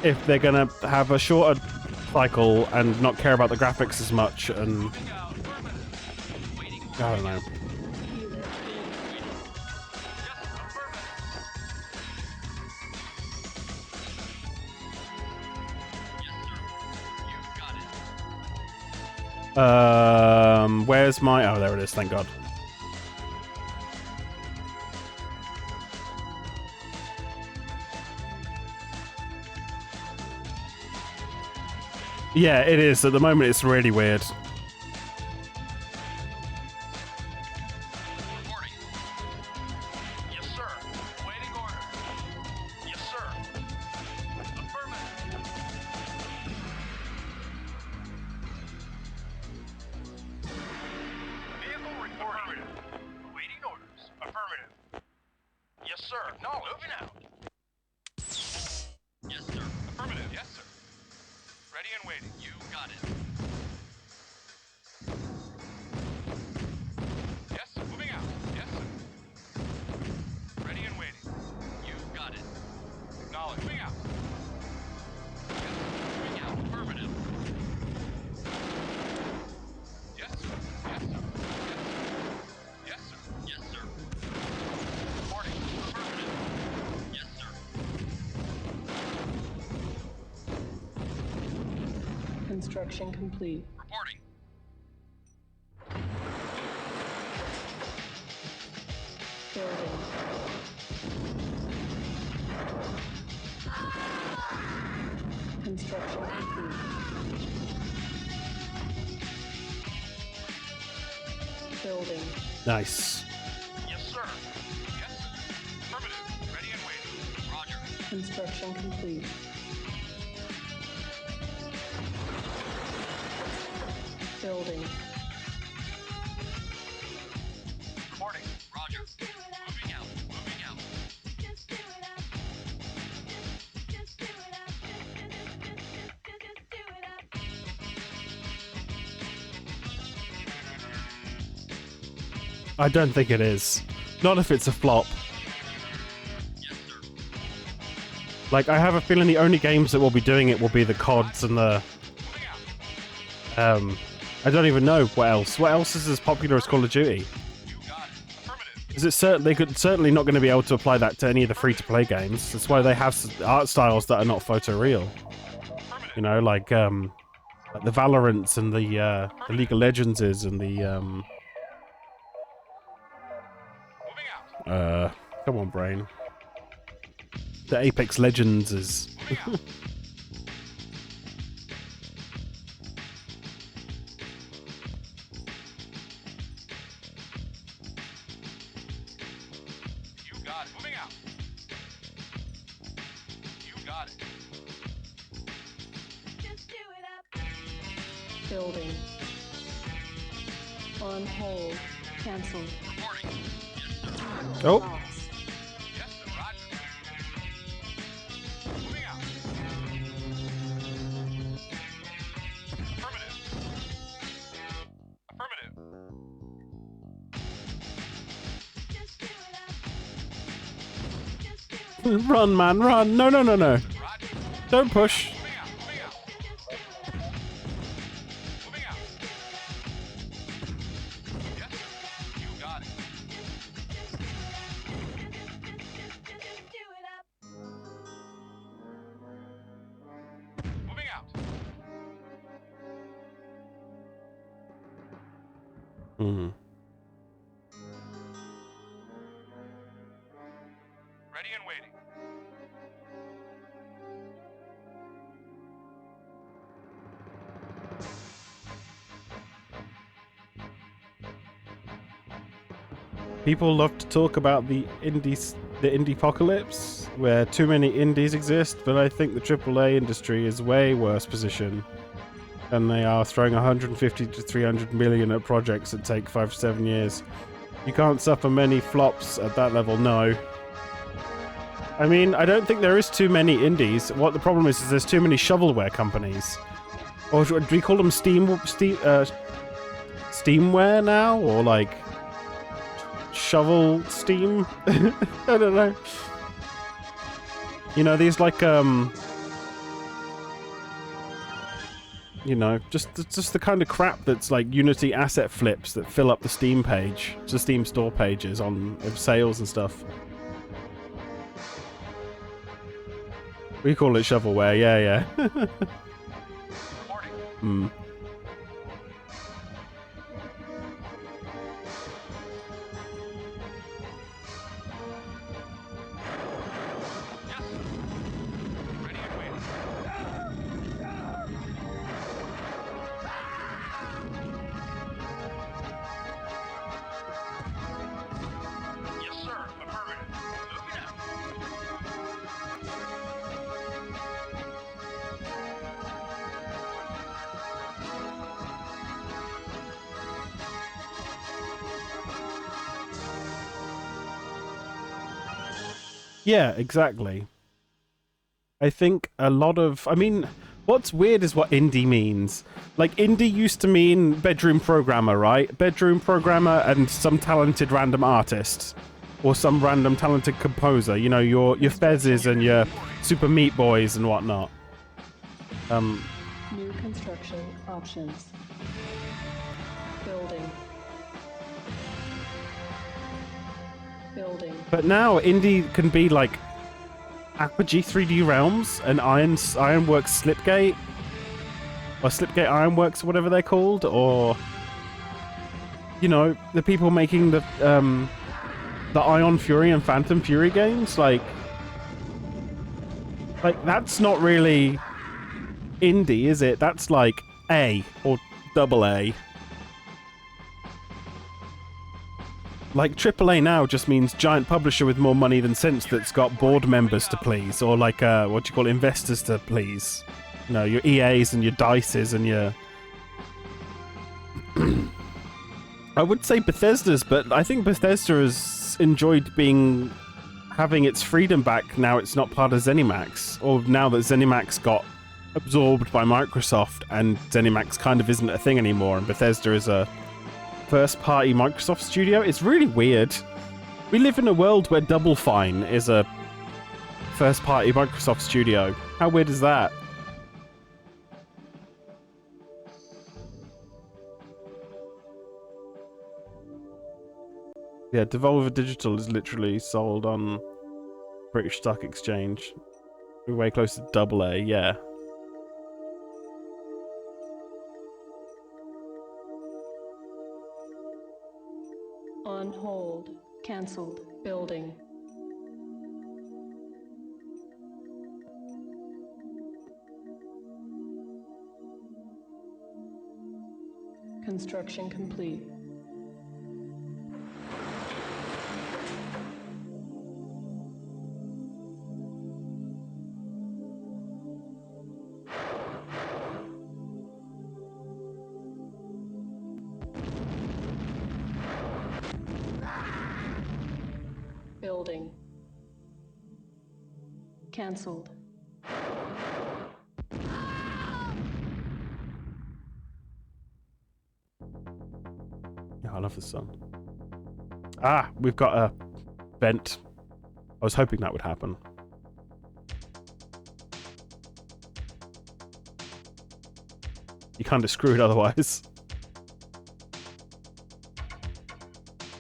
if they're gonna have a shorter cycle and not care about the graphics as much and Moving out. Affirmative. Waiting. I don't know. Yes, affirmative. Yes, sir. You've got it. Where's my... Oh, there it is, thank God. Yeah, it is. At the moment, it's really weird. Reporting. Yes, sir. Waiting order. Yes, sir. Affirmative. Vehicle reporting. Waiting orders. Affirmative. Yes, sir. No, moving out. Yes, sir. Affirmative. Yes, sir. Ready and waiting. You got it. Yes, moving out. Yes, sir. Ready and waiting. You got it. Acknowledge. Moving out. Yes, moving out. Affirmative. Yes, sir. Yes, sir. Yes, sir. Yes, sir. Reporting. Affirmative. Yes, sir. Construction complete. Reporting. Building. Construction complete. Building. Nice. Yes, sir. Yes. Affirmative. Ready and waiting. Roger. Construction complete. Building. Reporting. Roger. Moving out. Moving out. I don't think it is. Not if it's a flop. Yes, sir. Like, I have a feeling the only games that will be doing it will be the CODs and the... Moving out. I don't even know what else. What else is as popular as Call of Duty? You got it. Affirmative. Is it they could certainly not going to be able to apply that to any of the free-to-play games. That's why they have art styles that are not photoreal. Affirmative. You know, like the Valorants and the League of Legends is and the Moving out. come on, brain. The Apex Legends is. Moving out. You got it. Moving out. You got it. Building. On hold. Cancelled. Reporting. Yes, sir. Oh, Lost. Yes, sir. Roger. Moving out. Affirmative. Affirmative. run, man, run. No, no, no, no. Roger. Don't push. Moving out. Moving out. Moving out. Yes, sir. You got it. Moving out. Hmm. Ready and waiting. People love to talk about the indie apocalypse, where too many indies exist, but I think the AAA industry is way worse position. And they are throwing 150 to 300 million at projects that take 5 to 7 years. You can't suffer many flops at that level, no. I mean, I don't think there is too many indies. What the problem is there's too many shovelware companies. Or do we call them Steamware now? Or like shovel Steam? I don't know. You know, these like you know, just the kind of crap that's like Unity asset flips that fill up the Steam page, the Steam store pages on sales and stuff. We call it shovelware, yeah. Reporting. Hmm. Yes, sir. Ready and waiting. Yes, sir. Affirmative. Moving out. Yeah, exactly. I think a lot of... I mean, what's weird is what indie means. Like, indie used to mean bedroom programmer, right? Bedroom programmer and some talented random artist. Or some random talented composer. You know, your Fezzes and your Super Meat Boys and whatnot. New construction options. Building. Building. But now, indie can be like Apogee 3D Realms and Ironworks Slipgate. Or Slipgate Ironworks, or whatever they're called. Or, you know, the people making the Ion Fury and Phantom Fury games. Like, that's not really indie, is it? That's like A or double A. Like, AAA now just means giant publisher with more money than sense that's got board members to please, or like, what do you call it, investors to please. You know, your EAs and your DICEs and your... I would say Bethesda's, but I think Bethesda has enjoyed having its freedom back now it's not part of ZeniMax, or now that ZeniMax got absorbed by Microsoft and ZeniMax kind of isn't a thing anymore, and Bethesda is a first-party Microsoft studio. It's really weird. We live in a world where Double Fine is a first-party Microsoft studio. How weird is that? Yeah, Devolver Digital is literally sold on British Stock Exchange. We're way close to double A, yeah. On hold. Cancelled. Building. Construction complete. Building. Cancelled. Yeah, I love this song. Ah, we've got a vent. I was hoping that would happen. You kind of screwed otherwise.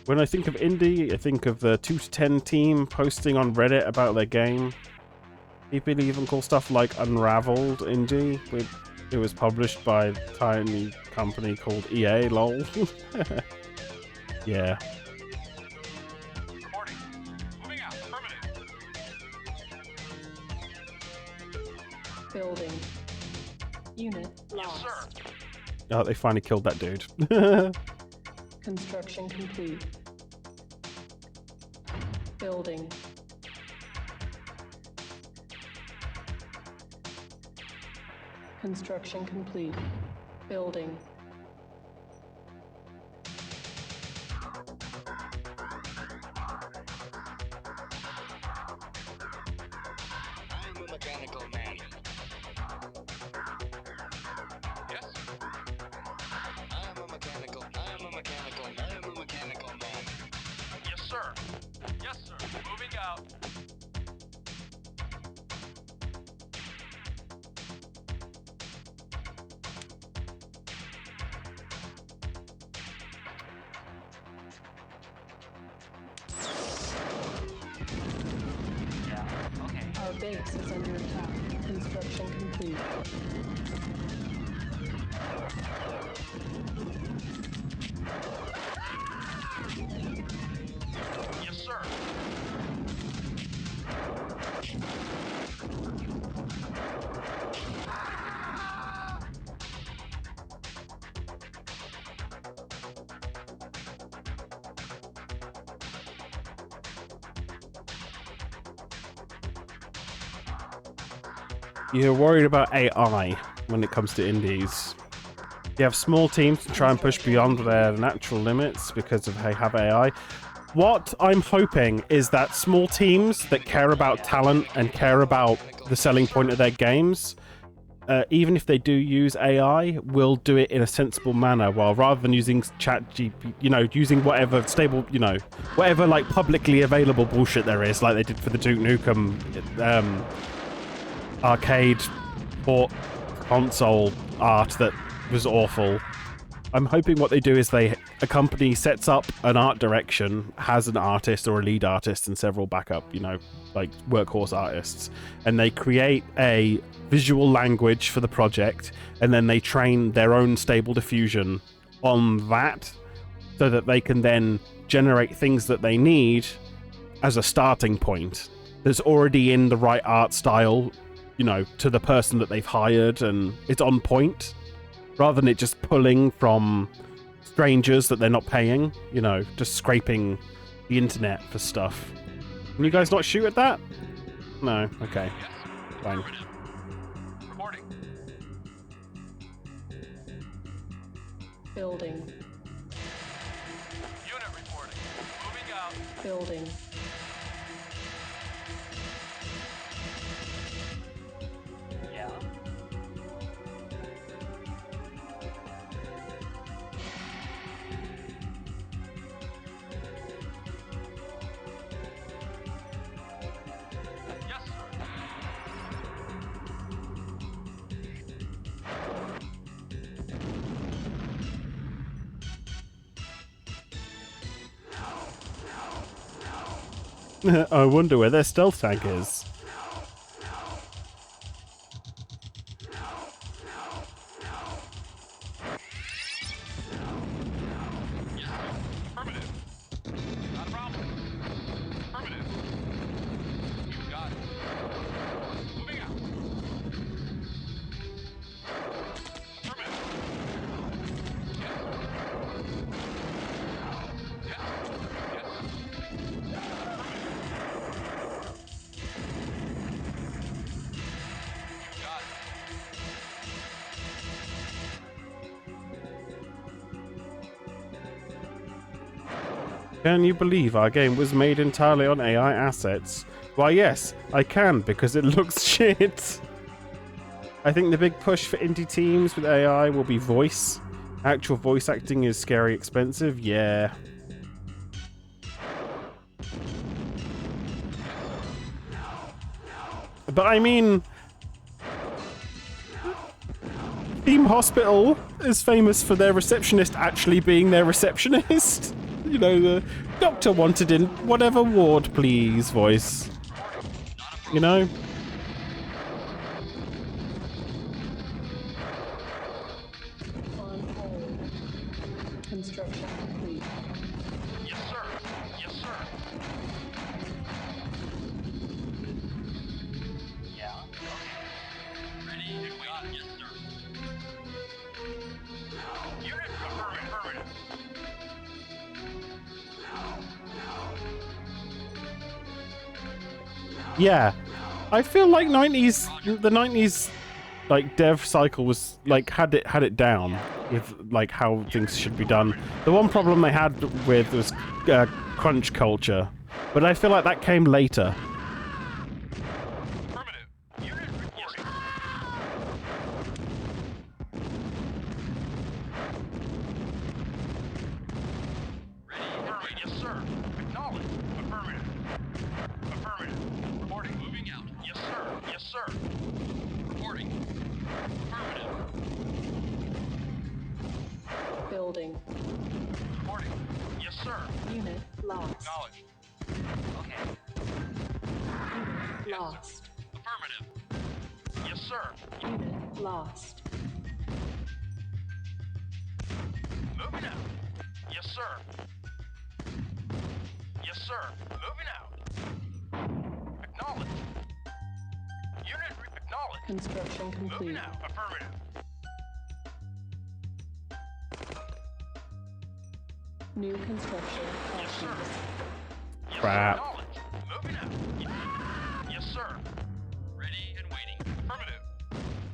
When I think of indie, I think of the 2 to 10 team posting on Reddit about their game. People even call stuff like Unraveled indie. It was published by a tiny company called EA, lol. Yeah. Reporting. Moving out. Affirmative. Building. Unit Yes, lost. sir. Oh, they finally killed that dude. Construction complete. Building. Construction complete. Building. I'm a mechanical man. Yes. I'm a mechanical man. Yes, sir. Yes, sir. Moving out. Our base is under attack. Construction complete. Yes, sir. You're worried about AI when it comes to indies. You have small teams to try and push beyond their natural limits because of they have AI. What I'm hoping is that small teams that care about talent and care about the selling point of their games, even if they do use AI, will do it in a sensible manner, while rather than using ChatGPT, using whatever stable, whatever like publicly available bullshit there is, like they did for the Duke Nukem arcade port console art that was awful. I'm hoping what they do is a company sets up an art direction, has an artist or a lead artist and several backup, like workhorse artists, and they create a visual language for the project, and then they train their own Stable Diffusion on that so that they can then generate things that they need as a starting point that's already in the right art style, to the person that they've hired, and it's on point, rather than it just pulling from strangers that they're not paying, just scraping the internet for stuff. Can you guys not shoot at that? No? Okay. Fine. Affirmative. Reporting. Building. Unit reporting. Moving out. Building. Yeah. Yes, sir. I wonder where their stealth tank is. Affirmative. Not a problem. Affirmative. You got it. Moving out. Affirmative. Yes. Yes. Yes. Can you believe our game was made entirely on AI assets? Why, yes, I can, because it looks shit. I think the big push for indie teams with AI will be voice. Actual voice acting is scary expensive, yeah. But I mean, Theme Hospital is famous for their receptionist actually being their receptionist. You know, the doctor wanted in whatever ward, please voice. You know? On hold. Construction complete. Yes, sir. Yes, sir. Yeah. Okay. Ready and waiting. Yes, sir. Unit affirmative. Yeah. I feel like the 90s like dev cycle was like had it down with like how things should be done. The one problem they had with was crunch culture, but I feel like that came later. Affirmative. Unit reporting. Ready and waiting. Yes, sir. Acknowledge. Affirmative. Affirmative. Reporting. Moving out. Yes, sir. Yes, sir. Reporting. Affirmative. Building. Reporting. Yes, sir. Unit lost. Acknowledged. Okay. Unit lost. Affirmative. Yes, sir. Unit lost. Moving out. Yes, sir. Yes, sir. Moving out. Acknowledged. Unit acknowledged. Construction complete. Moving out. Affirmative. New construction Yes, sir. options. Yes, Crap. acknowledged. Moving out. Yes, sir. Ready and waiting. Affirmative.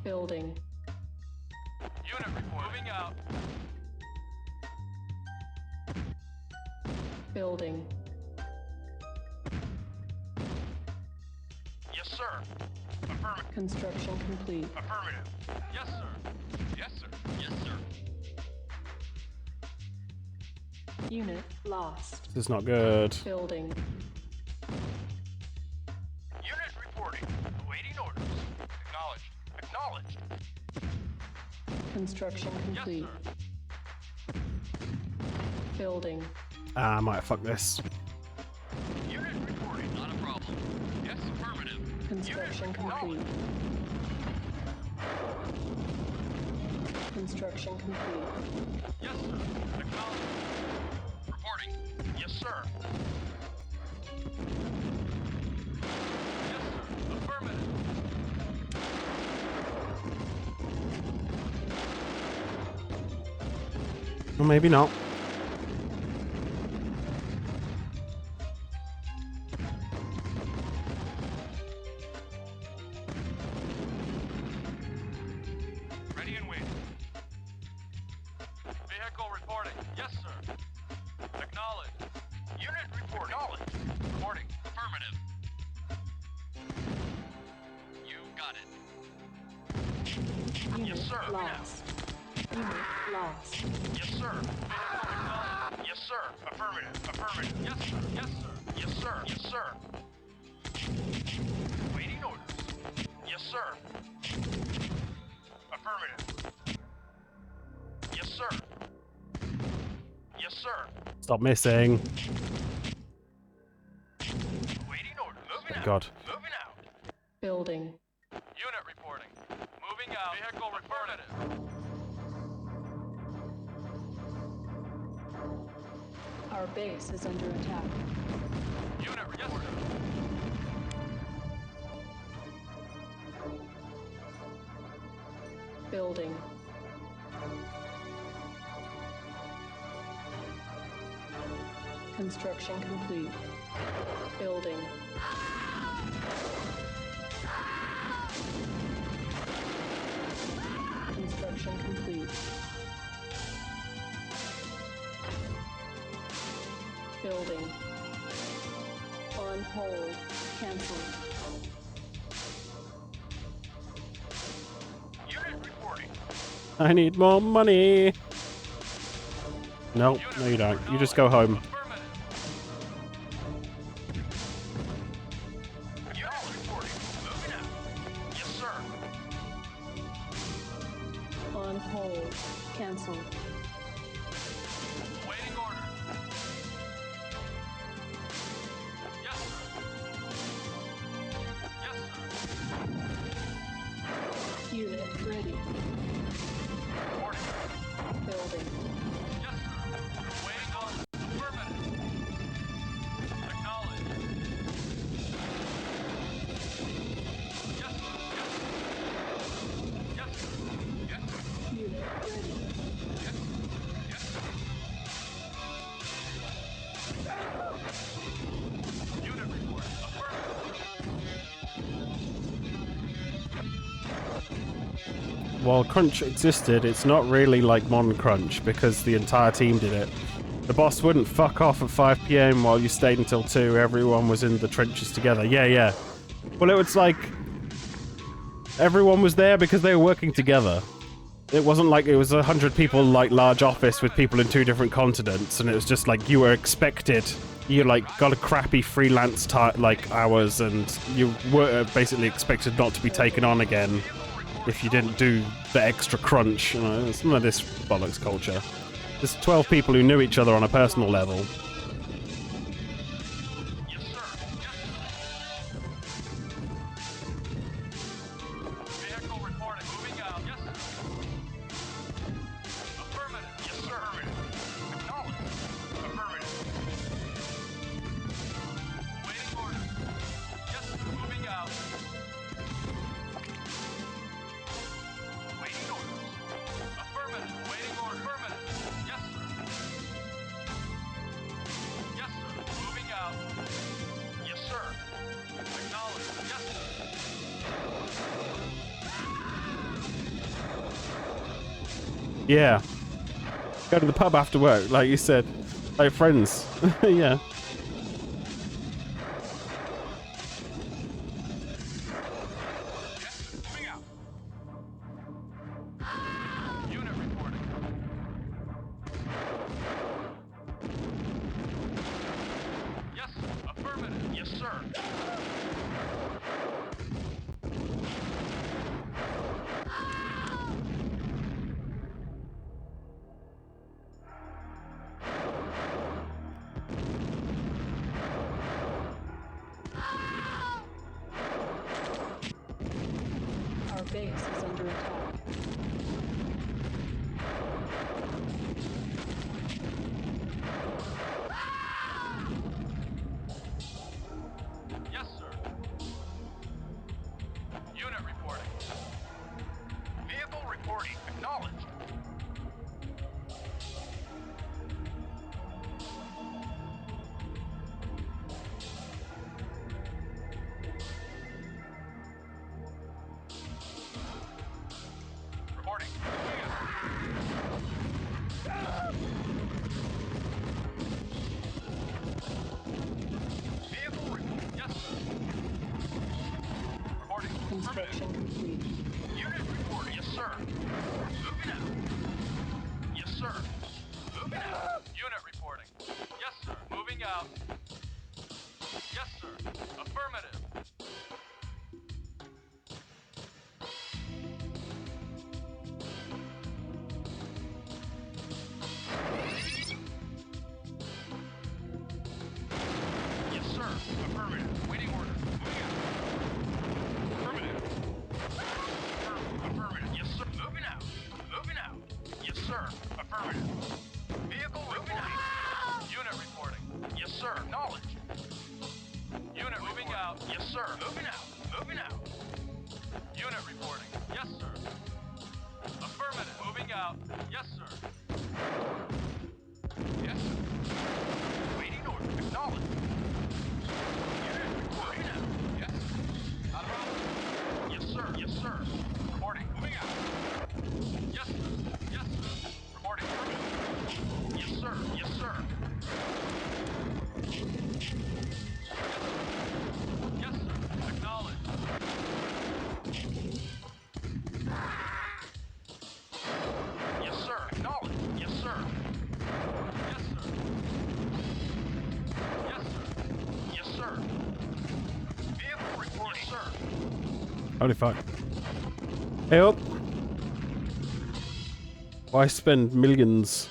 Building. Unit report. Moving out. Building. Yes, sir. Affirmative. Construction complete. Affirmative. Yes, sir. Yes, sir. Yes, sir. Unit lost. This is not good. Building. Unit reporting. Awaiting orders. Acknowledged. Acknowledged. Construction Yes, complete. sir. Building. Ah, I might fuck this. Unit reporting. Not a problem. Yes, affirmative. Construction Unit complete. acknowledged. Construction complete. Yes, sir. Acknowledged. Reporting. Yes, sir. Yes, sir. Affirmative. Or maybe not. Ready and waiting. Vehicle reporting. Yes, sir. Acknowledged. Unit report. Acknowledged. Reporting. Affirmative. You got it. Unit Yes, sir. lost. Unit lost. Yes, sir. Acknowledged. Yes, sir. Affirmative. Affirmative. Yes, sir. Yes, sir. Yes, sir. Yes, sir. Waiting orders. Yes, sir. Affirmative. Yes, sir. Yes, sir. Stop missing. Waiting order. Moving Thank out. God. Moving out. Building. Unit reporting. Moving out. Vehicle affirmative. Our base is under attack. Unit yes, sir. Building. Construction complete. Building. Construction complete. Building. On hold. Cancelled. Unit reporting. I need more money. No, no you don't. You just go home. Affirmative. Unit reporting. Moving out. Yes, sir. On hold. Cancelled. Waiting order. Yes, sir. Yes, sir. Unit ready. Reporting. Building. Yes, sir. Waiting order. Affirmative. Acknowledge. Yes, sir. Yes, sir. Yes, sir. Unit ready. Yes, sir. Yes, sir. Unit report. Affirmative. While Crunch existed, it's not really like Mon Crunch because the entire team did it. The boss wouldn't fuck off at 5 PM while you stayed until 2. Everyone was in the trenches together. Yeah. Well, it was like everyone was there because they were working together. It wasn't like it was 100 people like large office with people in 2 different continents, and it was just like you were expected. You like got a crappy freelance like hours, and you were basically expected not to be taken on again if you didn't do the extra crunch. You know, it's none of this bollocks culture. There's 12 people who knew each other on a personal level. Yes, sir. Yes, sir. Vehicle reporting. Moving out. Yes, sir. Affirmative. Yes, sir. Acknowledge. Affirmative. Waiting order. Yes, sir. Moving out. Waiting orders. Affirmative. Waiting order. Affirmative. Yes, sir. Yes, sir. Moving out. Yes, sir. Acknowledge. Yes, sir. Yeah. Go to the pub after work, like you said. Like friends. Yeah. Moving out. Unit reporting. Yes, affirmative. Yes, sir. Our base is under attack. Yes, sir. Unit reporting. Vehicle reporting. Acknowledged. Reporting. Vehicle report. Yes, sir. Reporting. Construction complete. Unit report. Yes, sir. Moving out. Yes, sir. Moving out. Unit reporting. Yes, sir. Moving out. Yes, sir. Affirmative. Yes, sir. Affirmative. Waiting order. Moving out. Affirmative. Affirmative. Yes, sir. Moving out. Moving out. Yes, sir. Affirmative. Vehicle reporting. Unit reporting. Yes, sir. Knowledge. Unit moving out. Yes, sir. Moving out. Moving out. Unit reporting. Yes, sir. Affirmative. Moving out. Yes, sir. Yes, sir. Waiting order. Acknowledge. Unit reporting out. Yes. Not a problem. Yes, sir. Yes, sir. Reporting. Moving out. Yes, sir. Yes, sir. Reporting. Yes, sir. Yes, sir. Holy fuck. Hey up! Why spend millions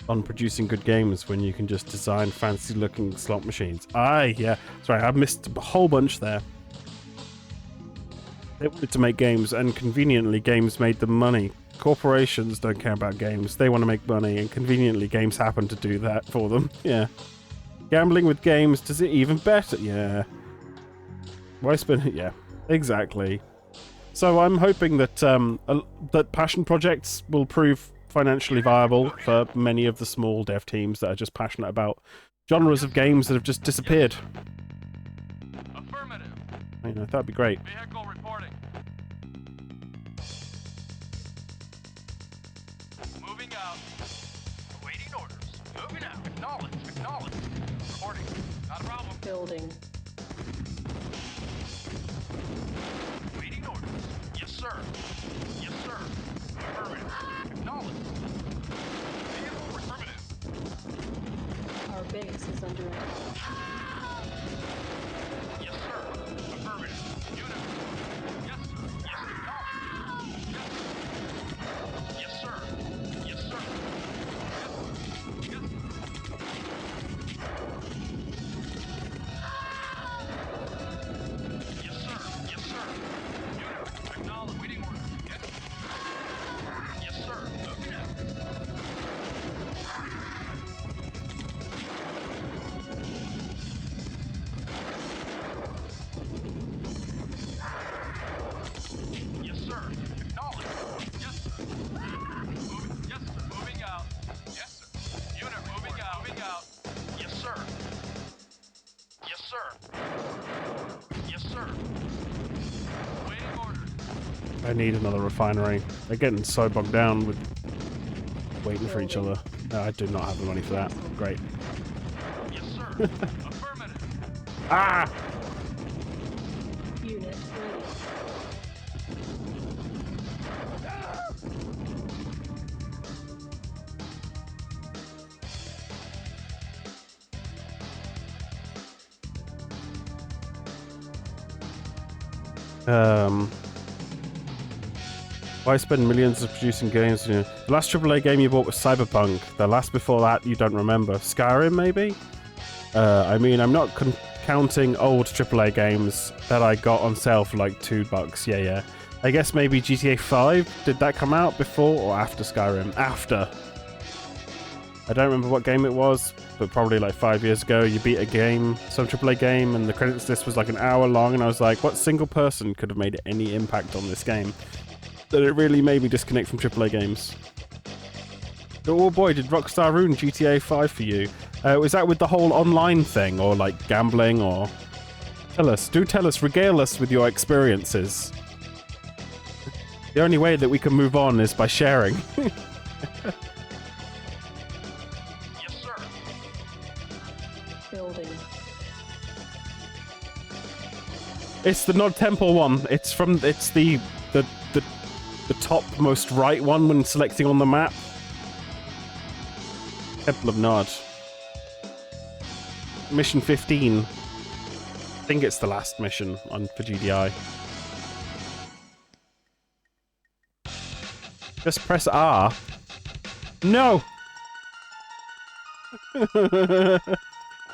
on producing good games when you can just design fancy looking slot machines? Aye, yeah. Sorry, I missed a whole bunch there. They wanted to make games, and conveniently games made them money. Corporations don't care about games. They want to make money, and conveniently games happen to do that for them. Yeah. Gambling with games, does it even better? Yeah. Why spend it? Yeah, exactly. So I'm hoping that that passion projects will prove financially viable for many of the small dev teams that are just passionate about genres of games that have just disappeared. Affirmative. You know, that'd be great. Vehicle reporting. Moving out. Awaiting orders. Moving out. Acknowledge. Acknowledge. Reporting. Not a problem. Building. Waiting orders. Yes, sir. Yes, sir. Affirmative. Acknowledge. Vehicle affirmative. Our base is under attack. Yes, sir. Affirmative. Unit. Yes, sir. Yes, acknowledge. Yes, sir. Yes, sir. Yes, sir. Yes, sir. Yes, sir. Yes, sir. Unit. Acknowledge. Waiting order. Yes. Yes, sir. Moving out. Yes, sir. Acknowledge. Yes, sir. Moving. Yes, sir. Moving out. Yes, sir. Unit moving out. Moving out. Yes, sir. Yes, sir. Yes, sir. Waiting orders. I need another refinery. They're getting so bogged down with waiting for each other. I do not have the money for that. Great. Yes, sir. Affirmative. Ah! Unit ready. Why spend millions of producing games? You know, the last AAA game you bought was Cyberpunk. The last before that, you don't remember. Skyrim, maybe? I mean, I'm not counting old AAA games that I got on sale for like $2. Yeah, yeah. I guess maybe GTA 5? Did that come out before or after Skyrim? After. I don't remember what game it was, but probably like 5 years ago, you beat a game, some AAA game, and the credits list was like an hour long, and I was like, what single person could have made any impact on this game? That it really made me disconnect from AAA games. Oh boy, did Rockstar ruin GTA 5 for you? Was that with the whole online thing, or like gambling, or... Tell us, do tell us, regale us with your experiences. The only way that we can move on is by sharing. Yes, sir. Building. It's the Nod Temple one. It's the topmost right one when selecting on the map. Temple of Nod. Mission 15. I think it's the last mission for GDI. Just press R. No!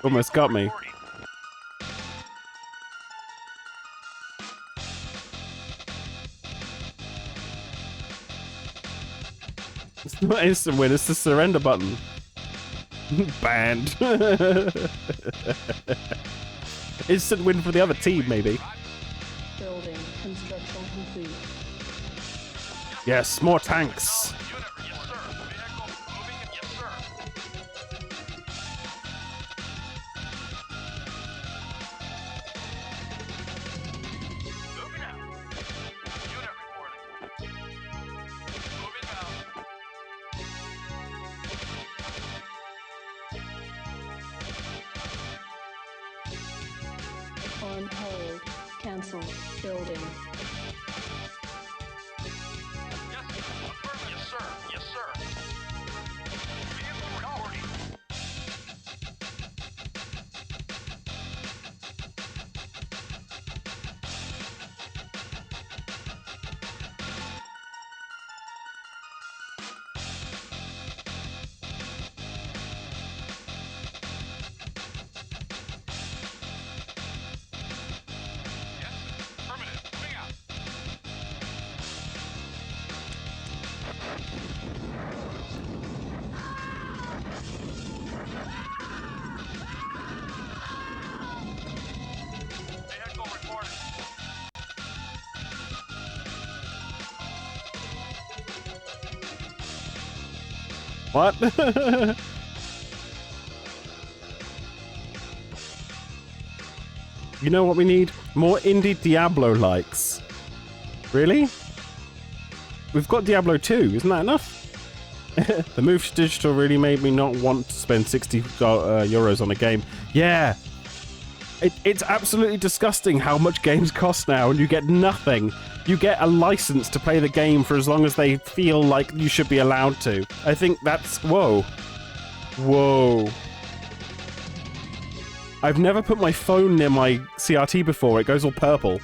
Almost got me. It's not instant win, it's the surrender button. Banned. Instant win for the other team, maybe. Building. Construction complete. Yes, more tanks. Unit. Yes, sir. Vehicle moving. Yes, sir. Moving out. Unit reporting. Moving out. On hold. Cancel. Building. Yes, sir. Affirmative. Yes, sir. Yes, sir. Vehicle reporting. What? You know what we need? More indie Diablo likes. Really? We've got Diablo 2, isn't that enough? The move to digital really made me not want to spend 60 euros on a game. Yeah. It's absolutely disgusting how much games cost now, and you get nothing. You get a license to play the game for as long as they feel like you should be allowed to. I think that's... Whoa. Whoa. I've never put my phone near my CRT before. It goes all purple.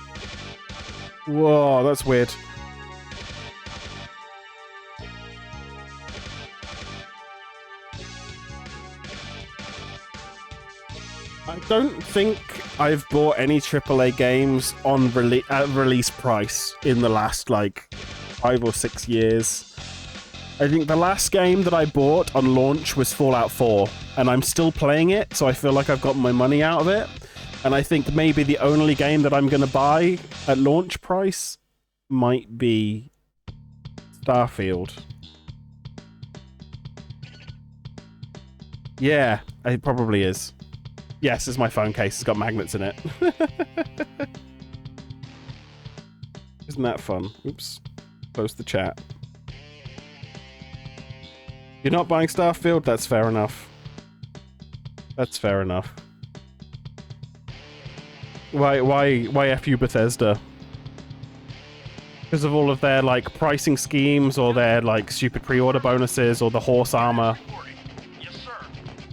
Whoa, that's weird. I don't think I've bought any AAA games on release price in the last, like, 5 or 6 years. I think the last game that I bought on launch was Fallout 4, and I'm still playing it, so I feel like I've gotten my money out of it. And I think maybe the only game that I'm going to buy at launch price might be Starfield. Yeah, it probably is. Yes, it's my phone case. It's got magnets in it. Isn't that fun? Oops. Close the chat. You're not buying Starfield? That's fair enough. That's fair enough. Why F you, Bethesda? Because of all of their, like, pricing schemes, or their, like, stupid pre-order bonuses, or the horse armor. Yes, sir.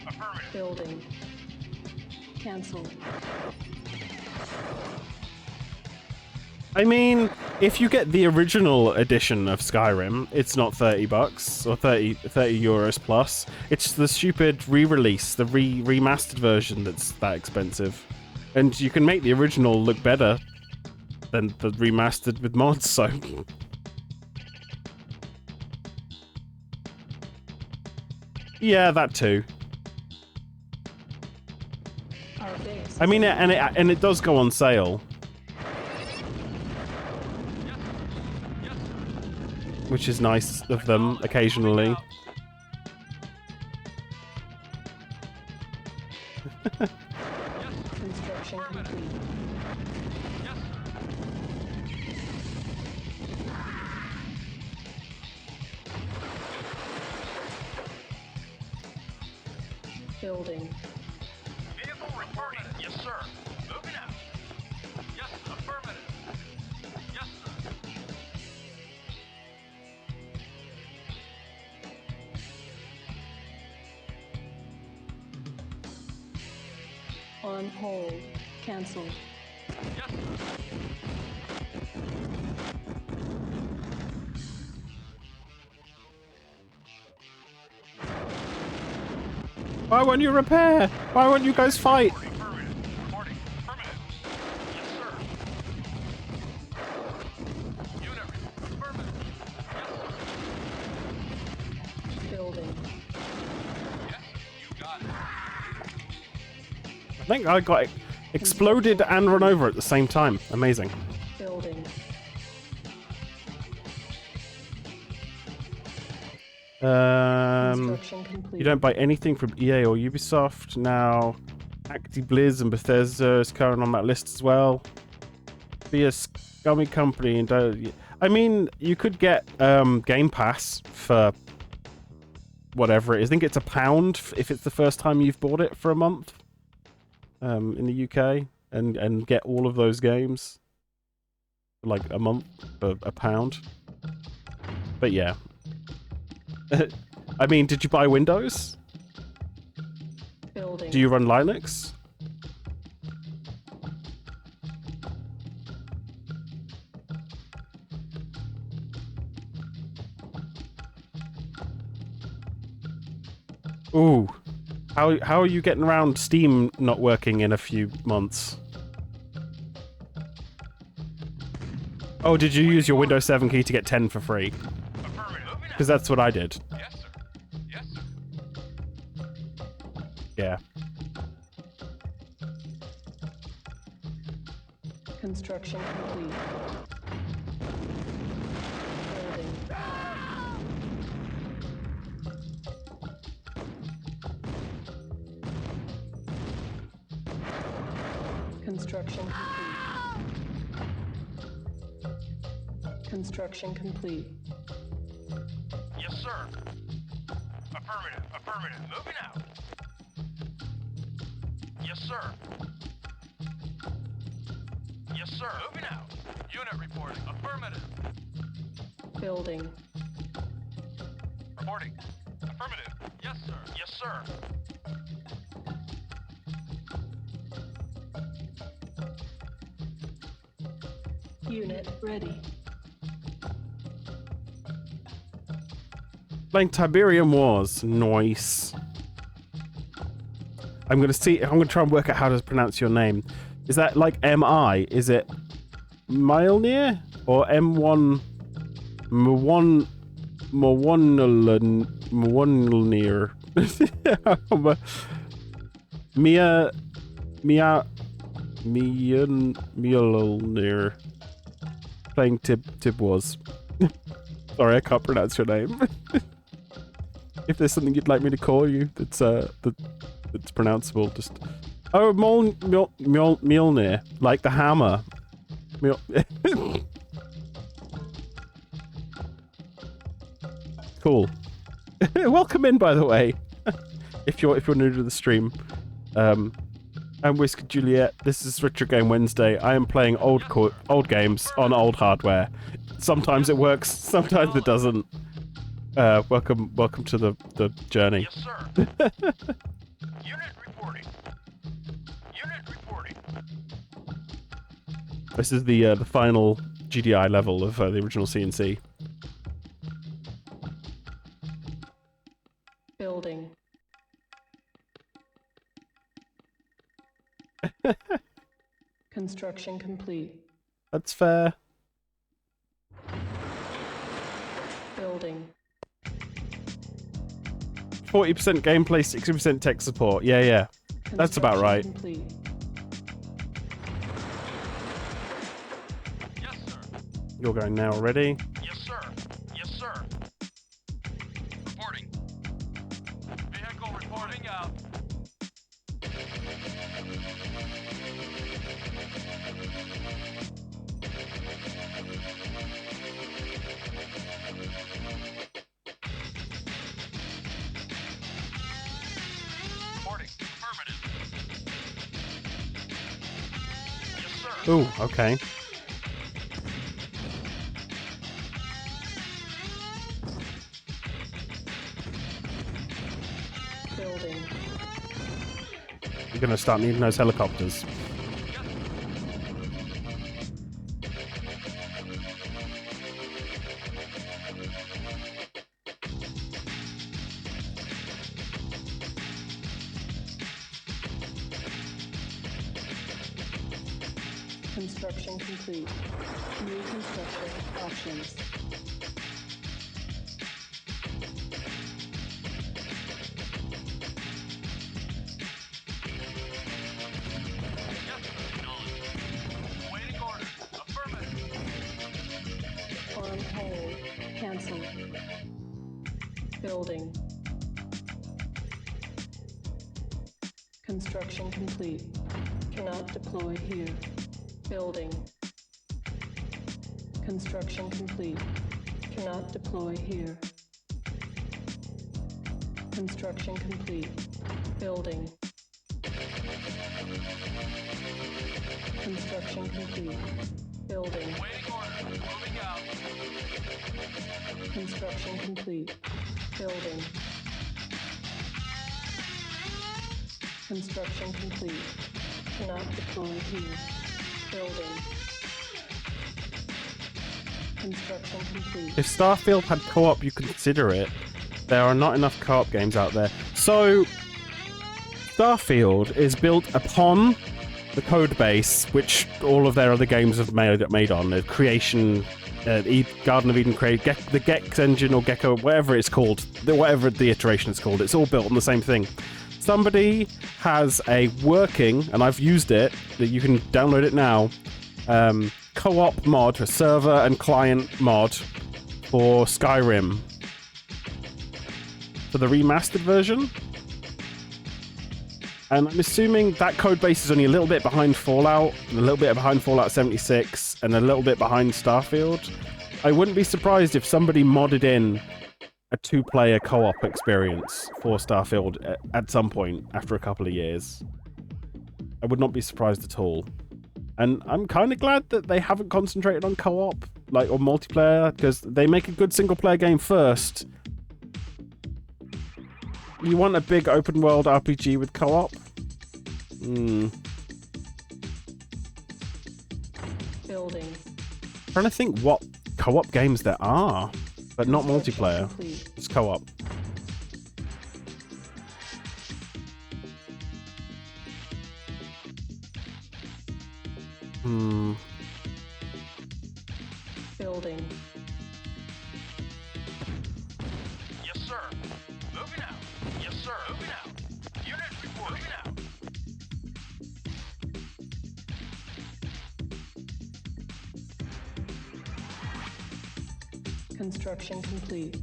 Affirmative. Building. Cancel. I mean, if you get the original edition of Skyrim, it's not $30 or 30 euros plus. It's the stupid re-release, the remastered version that's that expensive. And you can make the original look better than the remastered with mods, so... Yeah, that too. Our base. I mean, and it does go on sale. Which is nice of them, occasionally. Construction complete. Building. Vehicle reporting. Yes, sir. Moving out. Yes, affirmative. Yes, sir. On hold. Cancel. Yes, sir. Why won't you repair? Why won't you guys fight? Affirmative. Reporting. Affirmative. Yes, sir. Unit affirmative. Yes, sir. Building. Yes, you got it. I think I got exploded and run over at the same time. Amazing. Building. Construction complete. You don't buy anything from EA or Ubisoft now. ActiBliz and Bethesda is current on that list as well. Be a scummy company and don't... I mean, you could get Game Pass for whatever it is. I think it's £1 if it's the first time you've bought it for a month in the UK, and get all of those games for like a month for £1. But yeah. I mean, did you buy Windows? Building. Do you run Linux? Ooh. How are you getting around Steam not working in a few months? Oh, did you use your Windows 7 key to get 10 for free? Because that's what I did. Yes, sir. Yes, sir. Yeah. Construction complete. Building. Construction complete. Construction complete. Yes, sir. Affirmative. Affirmative. Moving out. Yes, sir. Yes, sir. Moving out. Unit reporting. Affirmative. Building. Reporting. Affirmative. Yes, sir. Yes, sir. Unit ready. Playing Tiberium Wars. Nice. I'm gonna try and work out how to pronounce your name. Is that like M-I? Is it Mjolnir? Or M1 Mjolnir? Mjolnir. Playing Tib Wars. Sorry, I can't pronounce your name. If there's something you'd like me to call you that's pronounceable, just Mjolnir, like the hammer. Cool. Welcome in, by the way. if you're new to the stream, I'm Whiskey Juliet. This is Retro Game Wednesday. I am playing old games on old hardware. Sometimes it works, sometimes it doesn't. Welcome to the journey. Yes, sir. Unit reporting. Unit reporting. This is the final GDI level of the original CNC. Building. Construction complete. That's fair. Building. 40% gameplay, 60% tech support. Yeah. That's about right. Complete. Yes, sir. You're going now already. Yes, sir. Yes, sir. Reporting. Vehicle reporting out. Reporting. Affirmative. Yes, sir. Ooh, okay. Building. You're gonna start needing those helicopters. Construction complete. New construction options. Waiting orders. Affirmative. On hold. Cancel. Building. Construction complete. Cannot deploy here. Building. Construction complete. Cannot deploy here. Construction complete. Building. Construction complete. Building. Waiting orders. Moving out. Construction complete. Building. Construction complete. Cannot deploy here. Building. Construction complete. If Starfield had co-op, you could consider it. There are not enough co-op games out there. So, Starfield is built upon the code base, which all of their other games have made on. The Creation, Garden of Eden, the Gex engine or Gecko, whatever it's called, whatever the iteration is called, it's all built on the same thing. Somebody has a working, and I've used it, that you can download it now, co-op mod, a server and client mod for Skyrim. For the remastered version. And I'm assuming that code base is only a little bit behind Fallout, and a little bit behind Fallout 76, and a little bit behind Starfield. I wouldn't be surprised if somebody modded in a 2-player co-op experience for Starfield at some point after a couple of years. I would not be surprised at all. And I'm kind of glad that they haven't concentrated on co-op, like, or multiplayer, because they make a good single-player game first. You want a big open-world RPG with co-op? Building. Trying to think what co-op games there are, but not multiplayer. Complete. It's co-op. Building. Yes, sir. Moving out. Yes, sir. Moving out. Unit report. Moving out. Construction complete.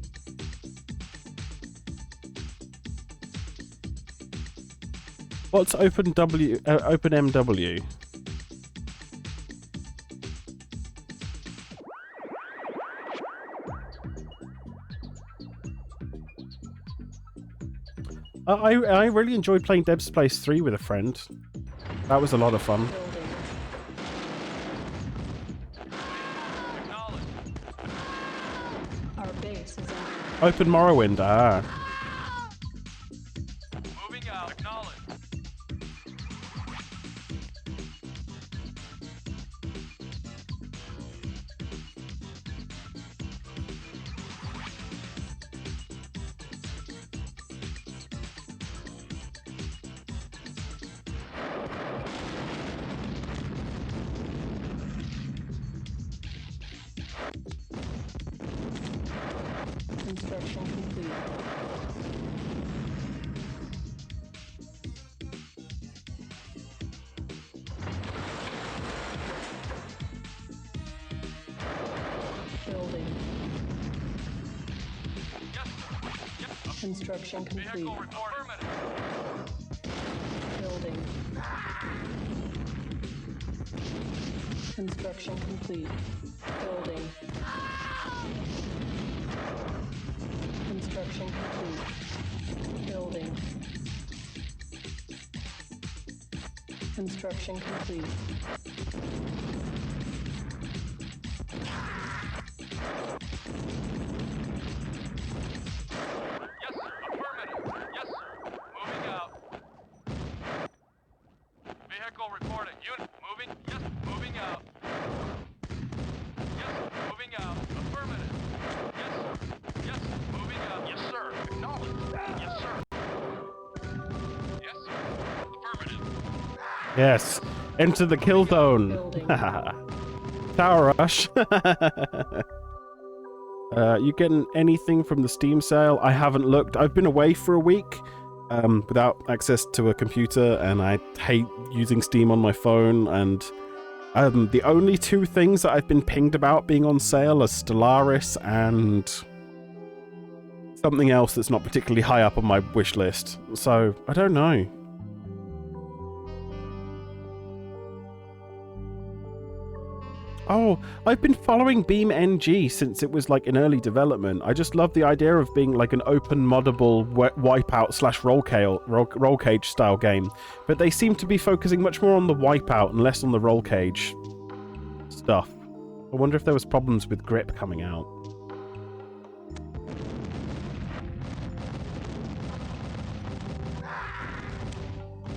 What's OpenMW? I really enjoyed playing Dead Space 3 with a friend. That was a lot of fun. Building. Acknowledge. Our base is under Open Morrowind, ah. Moving out. Acknowledge. construction complete. Building. Yes, sir. Yes. Construction complete. Vehicle report. Affirmative. Building. Construction complete. Building. Construction complete. Building. Construction complete. Yes, sir. Affirmative. Yes, sir. Moving out. Vehicle reporting. Unit moving. Yes, moving out. Yes, moving out. Affirmative. Yes, sir. Yes, moving out. Yes, sir. Acknowledged. Yes, sir. Yes, sir. Affirmative. Yes. Enter the kill zone. Building. Tower Rush. You getting anything from the Steam sale? I haven't looked. I've been away for a week without access to a computer, and I hate using Steam on my phone. And the only two things that I've been pinged about being on sale are Stellaris and something else that's not particularly high up on my wish list. So, I don't know. Oh, I've been following BeamNG since it was like in early development. I just love the idea of being like an open moddable wipeout / roll cage style game. But they seem to be focusing much more on the wipeout and less on the roll cage stuff. I wonder if there was problems with grip coming out.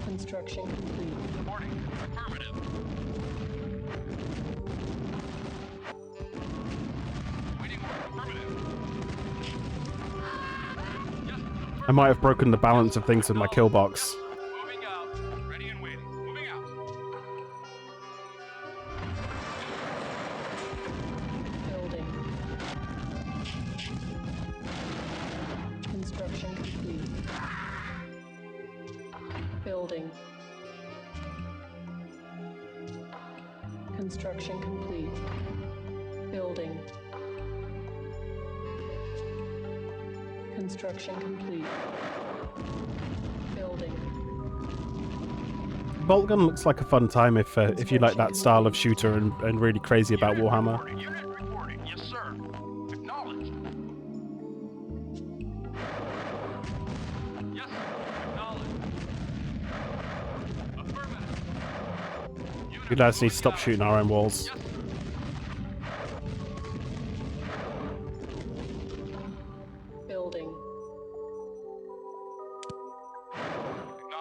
Construction complete. Reporting. Affirmative. Waiting order. Affirmative. Yes. I might have broken the balance of things with my kill box. Moving out. Ready and waiting. Moving out. Building. Construction complete. Building. Construction complete. Building. Construction complete. Building. Bolt gun looks like a fun time if you like that style of shooter and really crazy about Warhammer. Unit reporting. Yes, sir. Acknowledged. Yes, acknowledged. Affirmative. You guys need to stop shooting our own walls. Yes, Building.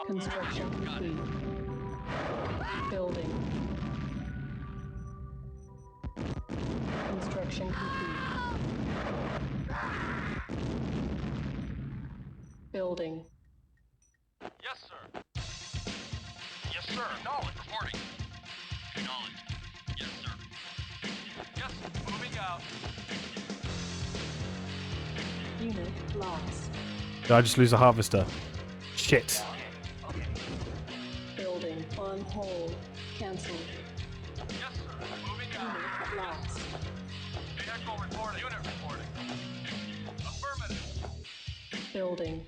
Construction complete. Building. Construction complete. Building. yes, sir. Yes, sir. Acknowledged. Reporting. Acknowledged. Yes, sir. Yes, moving out. Unit lost. Did I just lose a harvester? Shit. Building on hold. Cancelled. Yes, sir. Moving out. Unit lost. Vehicle reporting. Unit reporting. Affirmative. Building.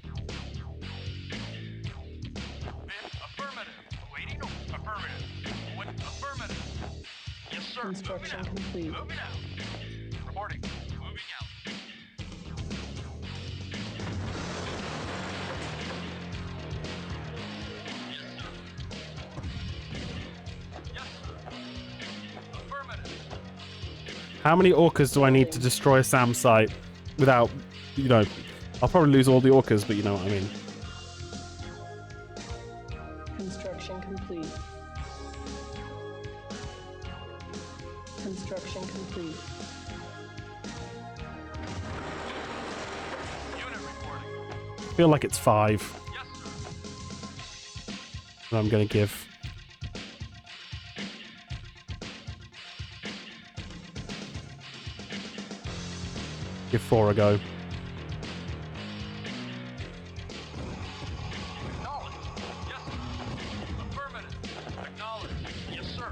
Affirmative. Waiting. Affirmative. Affirmative. Yes, sir. Construction Moving out. complete. Moving out. Reporting. Moving out. Yes, sir. Yes, sir. Affirmative. How many orcas do I need to destroy Sam's site without, you know, I'll probably lose all the orcas, but you know what I mean. Construction complete. Construction complete. Unit reporting. I feel like it's 5 Yes, sir. that I'm going to give. Give 4 a go. Acknowledged. Yes, sir. Affirmative. Acknowledged. Yes, sir.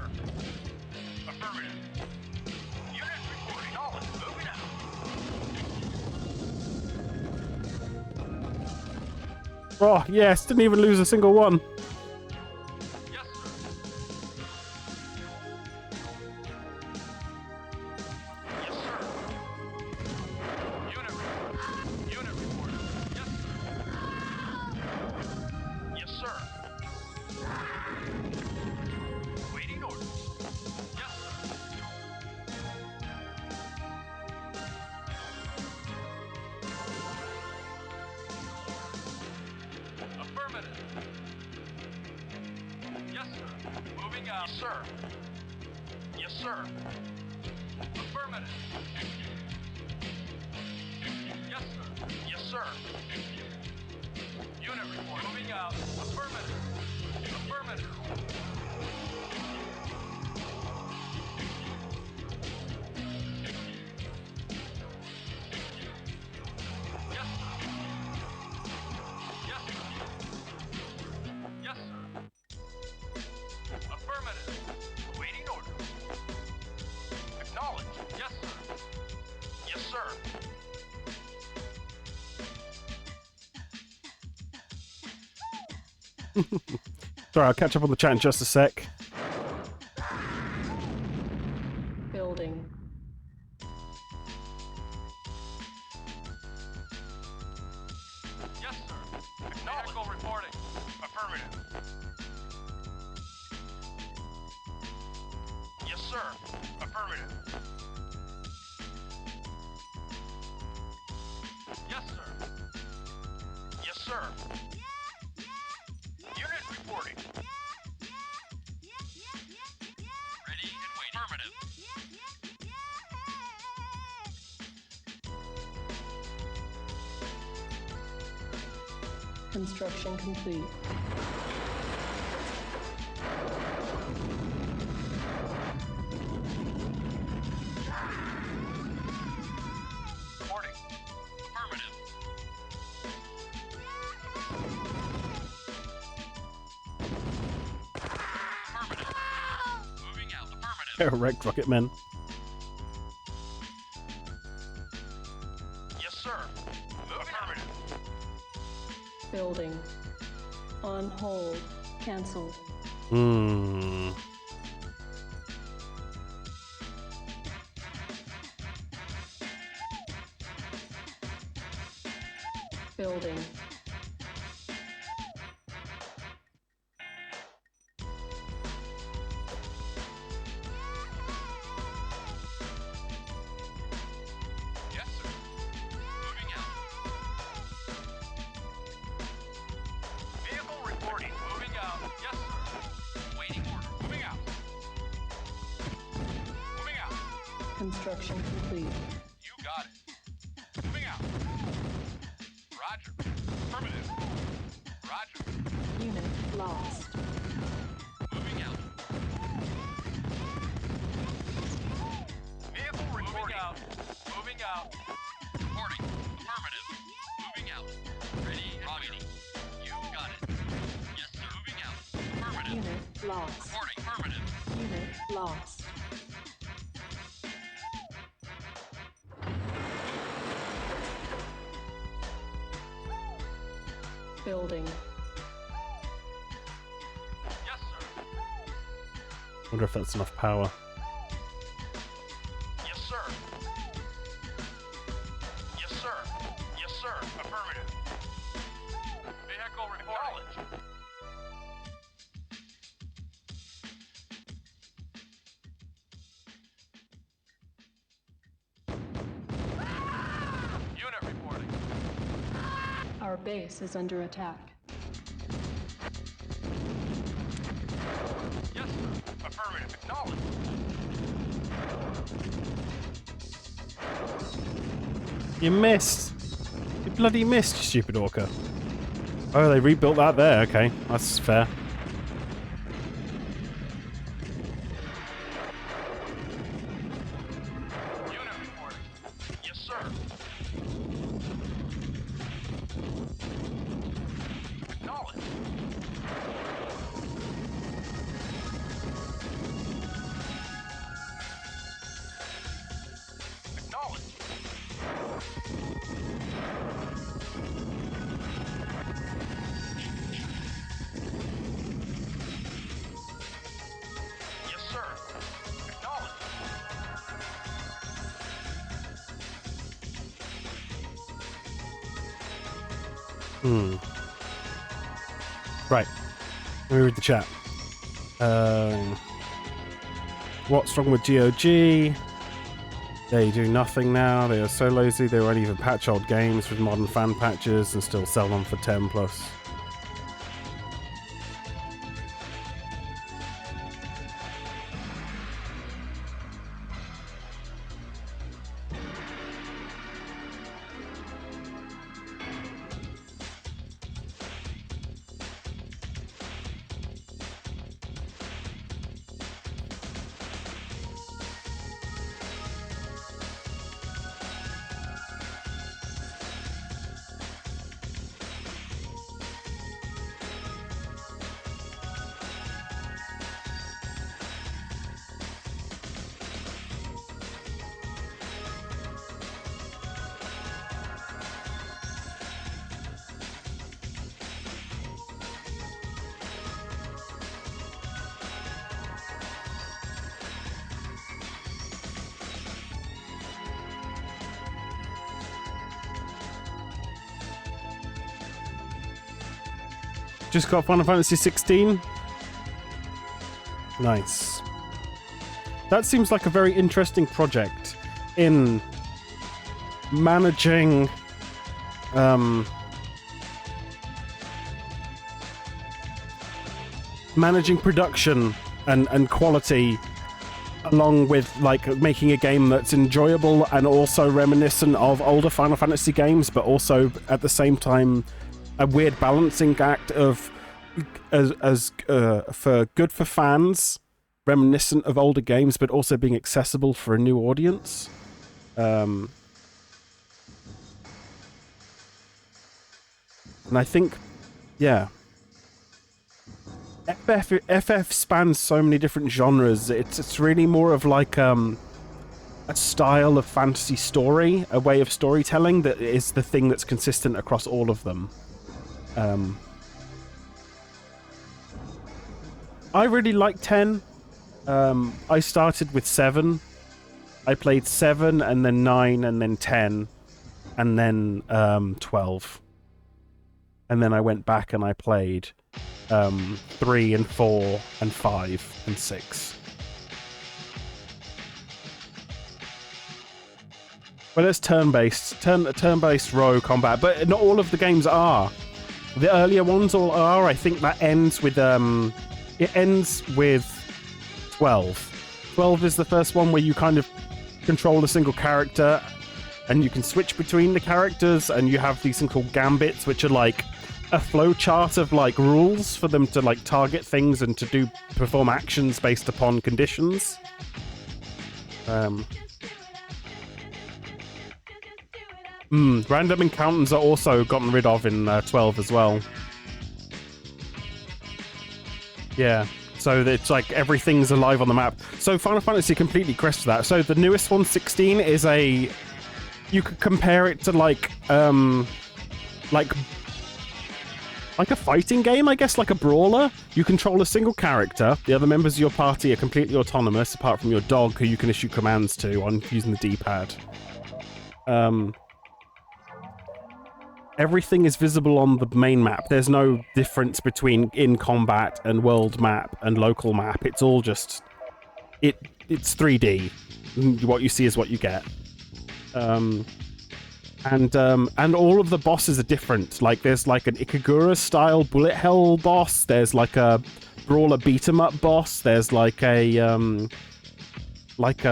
Affirmative. Unit reporting. Acknowledged. Moving out. Oh, yes, didn't even lose a single one. Yes, sir. Yes, sir. Unit reporting. Unit reporting. Yes, sir. Yes, sir. Waiting orders. Yes, sir. Affirmative. Yes, sir. Moving out. Yes, sir. Yes, sir. Affirmative. Yes, sir. Yes, sir. Unit report. Moving out. Affirmative. Affirmative. Yes, sir. Yes, sir. Yes, sir. Affirmative. Awaiting order. Acknowledged. Yes, sir. Yes, sir. Sorry, I'll catch up on the chat in just a sec. Building. Yes, sir. Vehicle reporting. Affirmative. Yes, sir. Affirmative. Yes, sir. Yes, sir. Unit reporting. Ready and waiting. Affirmative. Construction complete. Reporting. Affirmative. Affirmative. Moving out. Affirmative. Wrecked rocket men. Yes, sir. Affirmative. Building. On hold. Cancelled. Hmm. Building. Yes, sir. Moving out. Vehicle reporting. Moving out. Yes, sir. Waiting order. Moving out. Moving out. Construction complete. You got it. Moving out. Roger. Affirmative. Roger. Unit lost. Moving out. Vehicle reporting. Moving out. Moving out. Reporting. Affirmative. Moving out. Ready and waiting. You got it. Yes, sir. Moving out. Affirmative. Unit lost. Reporting. Affirmative. Unit lost. Building. Yes, sir. Wonder if that's enough power. Yes, sir. Yes, sir. Yes, sir. Affirmative. Vehicle reporting. Unit reporting. Our base is under attack. Yes, sir. Affirmative. Acknowledged. You missed. You bloody missed, you stupid orca. Oh, they rebuilt that there. Okay, that's fair. Unit reporting. Yes, sir. Acknowledged. Acknowledged. Yes, sir. Acknowledged. Right. Let me read the chat. What's wrong with GOG? They do nothing now. They are so lazy they won't even patch old games with modern fan patches and still sell them for 10 plus. Just got Final Fantasy 16. Nice. That seems like a very interesting project in managing managing production and quality, along with like making a game that's enjoyable and also reminiscent of older Final Fantasy games, but also at the same time a weird balancing act of for good for fans, reminiscent of older games, but also being accessible for a new audience. And I think, yeah, FF spans so many different genres. It's really more of like a style of fantasy story, a way of storytelling that is the thing that's consistent across all of them. I really like 10. I started with 7. I played 7 and then 9 and then 10 and then 12. And then I went back and I played 3 and 4 and 5 and 6. Well, it's turn-based row combat, but not all of the games are. The earlier ones all are. I think that ends with it ends with 12. 12 is the first one where you kind of control a single character, and you can switch between the characters, and you have these thing called gambits, which are like a flow chart of like rules for them to like target things and to perform actions based upon conditions. Random encounters are also gotten rid of in 12 as well. Yeah, so it's like everything's alive on the map. So Final Fantasy completely crushed that. So the newest one, 16, is you could compare it to like a fighting game, I guess, like a brawler. You control a single character. The other members of your party are completely autonomous, apart from your dog, who you can issue commands to on using the D-pad. Everything is visible on the main map. There's no difference between in combat and world map and local map. It's all just it's 3D. What you see is what you get. And all of the bosses are different. Like there's like an Ikagura style bullet hell boss. There's like a brawler beat 'em up boss. There's like a dragoons,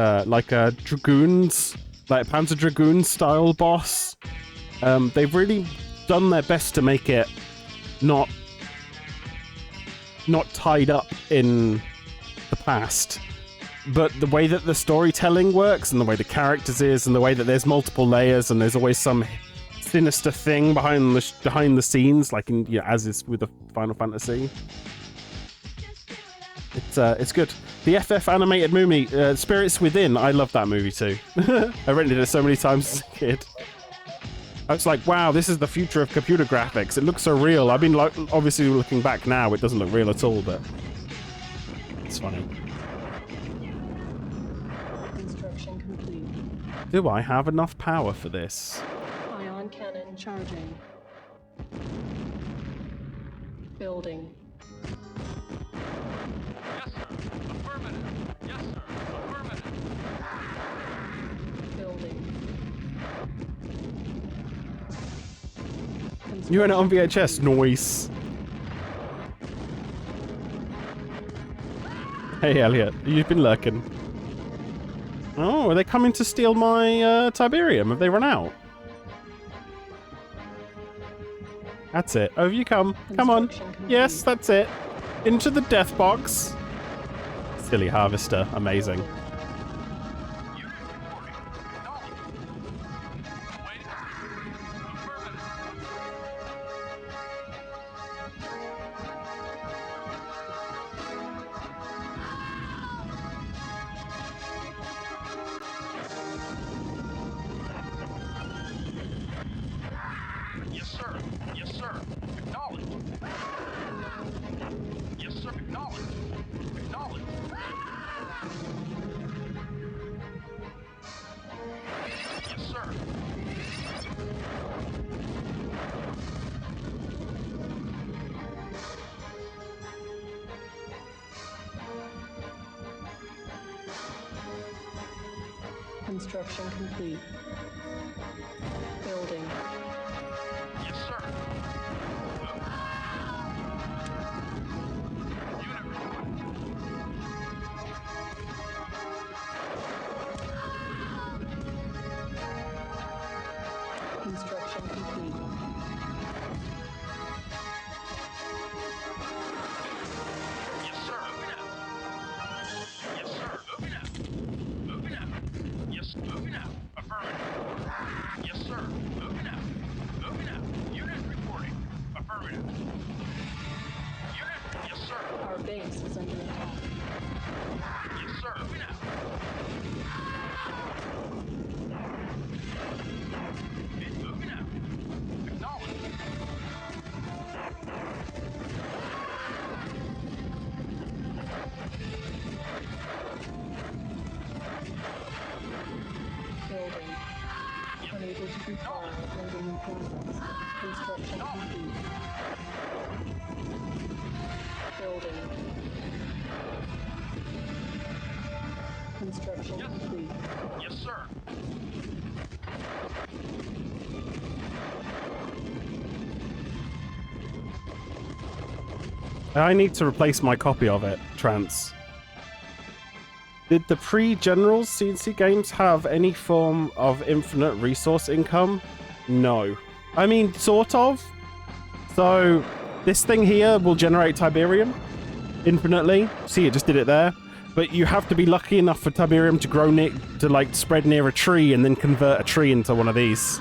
like Panzer Dragoon style boss. They've really done their best to make it not tied up in the past, but the way that the storytelling works and the way the characters is and the way that there's multiple layers and there's always some sinister thing behind the scenes, like in, you know, as is with the Final Fantasy. It's good. The FF animated movie, Spirits Within, I love that movie too. I rented it so many times as a kid. I was like, wow, this is the future of computer graphics. It looks so real. I mean, like, obviously looking back now, it doesn't look real at all, but it's funny. Construction complete. Do I have enough power for this? Ion cannon charging. Building. Yes, sir. Affirmative. Yes, sir. Affirmative. Building. You own it on VHS, noise. Hey, Elliot, you've been lurking. Oh, are they coming to steal my Tiberium? Have they run out? That's it. Over you come. Come on. Yes, that's it. Into the death box. Silly harvester. Amazing. Yes, sir. Yes, sir. Acknowledge. Yes, sir. Acknowledge. Acknowledge. Yes, sir. Construction complete. Building. Yes, sir. Unit reporting. Construction complete. Yes, sir. Moving out. Yes, sir. Moving out. Moving out. Yes, moving out. Affirmative. Yes, sir. Moving out. Moving out. Unit reporting. Affirmative. Unit. Yes, sir. Our base is under attack. Yes, sir. Moving out. Moving out. Acknowledge. progress. Construction complete. Building. Construction complete. Yes, sir. I need to replace my copy of it, Trance. Did the pre-Generals CNC games have any form of infinite resource income? No. I mean, sort of. So, this thing here will generate Tiberium infinitely. See, it just did it there. But you have to be lucky enough for Tiberium to grow like spread near a tree and then convert a tree into one of these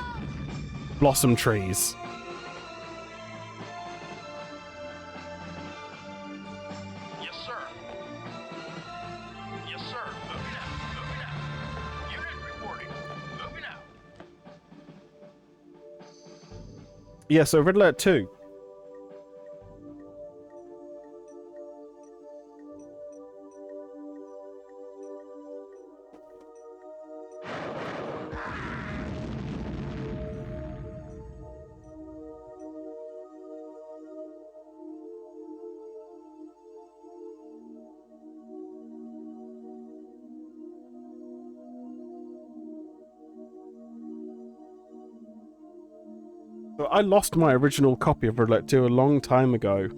blossom trees. Yes, sir. Yes, sir. Moving out. Moving out. Unit reporting. Moving out. Yeah, so Red Alert 2. So I lost my original copy of Red Alert 2 a long time ago.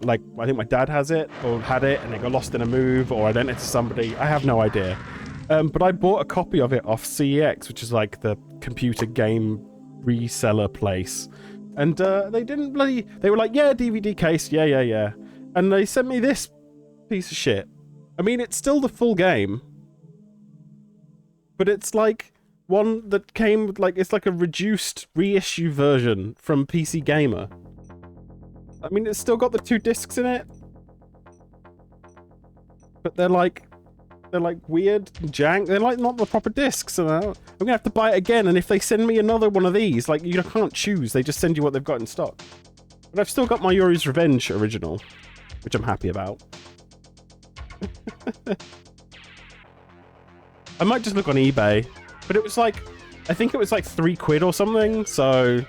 Like, I think my dad has it, or had it, and it got lost in a move, or I lent it to somebody. I have no idea. But I bought a copy of it off CEX, which is like the computer game reseller place. And they didn't bloody... They were like, yeah, DVD case, yeah. And they sent me this piece of shit. I mean, it's still the full game. But it's like... one that came with, like, it's like a reduced reissue version from PC Gamer. I mean, it's still got the 2 discs in it. But they're like weird jank. They're like not the proper discs. So I'm gonna have to buy it again. And if they send me another one of these, like, you can't choose. They just send you what they've got in stock. But I've still got my Yuri's Revenge original, which I'm happy about. I might just look on eBay. But it was like, I think it was like £3 or something, so,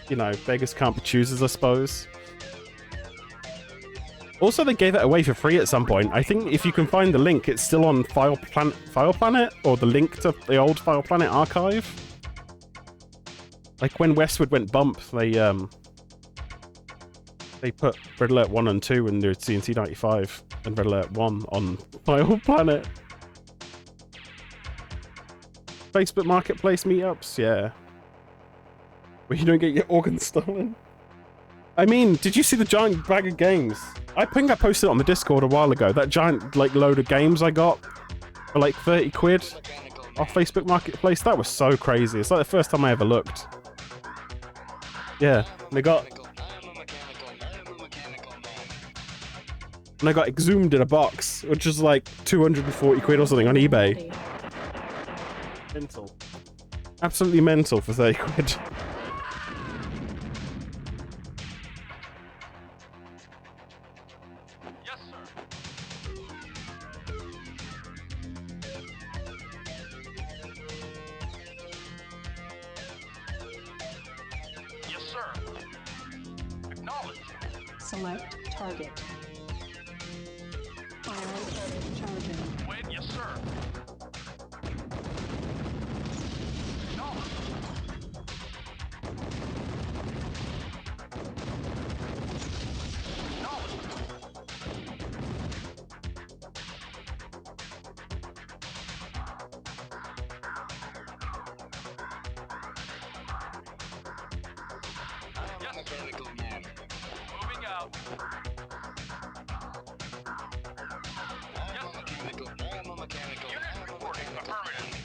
you know, beggars can't be choosers, I suppose. Also, they gave it away for free at some point. I think if you can find the link, it's still on File Planet, or the link to the old File Planet archive. Like, when Westwood went bump, they put Red Alert 1 and 2 in their CNC 95, and Red Alert 1 on File Planet. Facebook Marketplace meetups, yeah. Where you don't get your organs stolen. I mean, did you see the giant bag of games? I think I posted it on the Discord a while ago. That giant, like, load of games I got for like £30 off Facebook Marketplace. That was so crazy. It's like the first time I ever looked. Yeah, and I got exhumed in a box, which was like £240 or something on eBay. Mental. Absolutely mental for £30. Yes, sir. Yes, sir. Acknowledged. Select target. Ion cannon charging. Wait, yes, sir. Acknowledged. I'm a mechanical man. Moving out. I'm a mechanical. Unit reporting. Affirmative.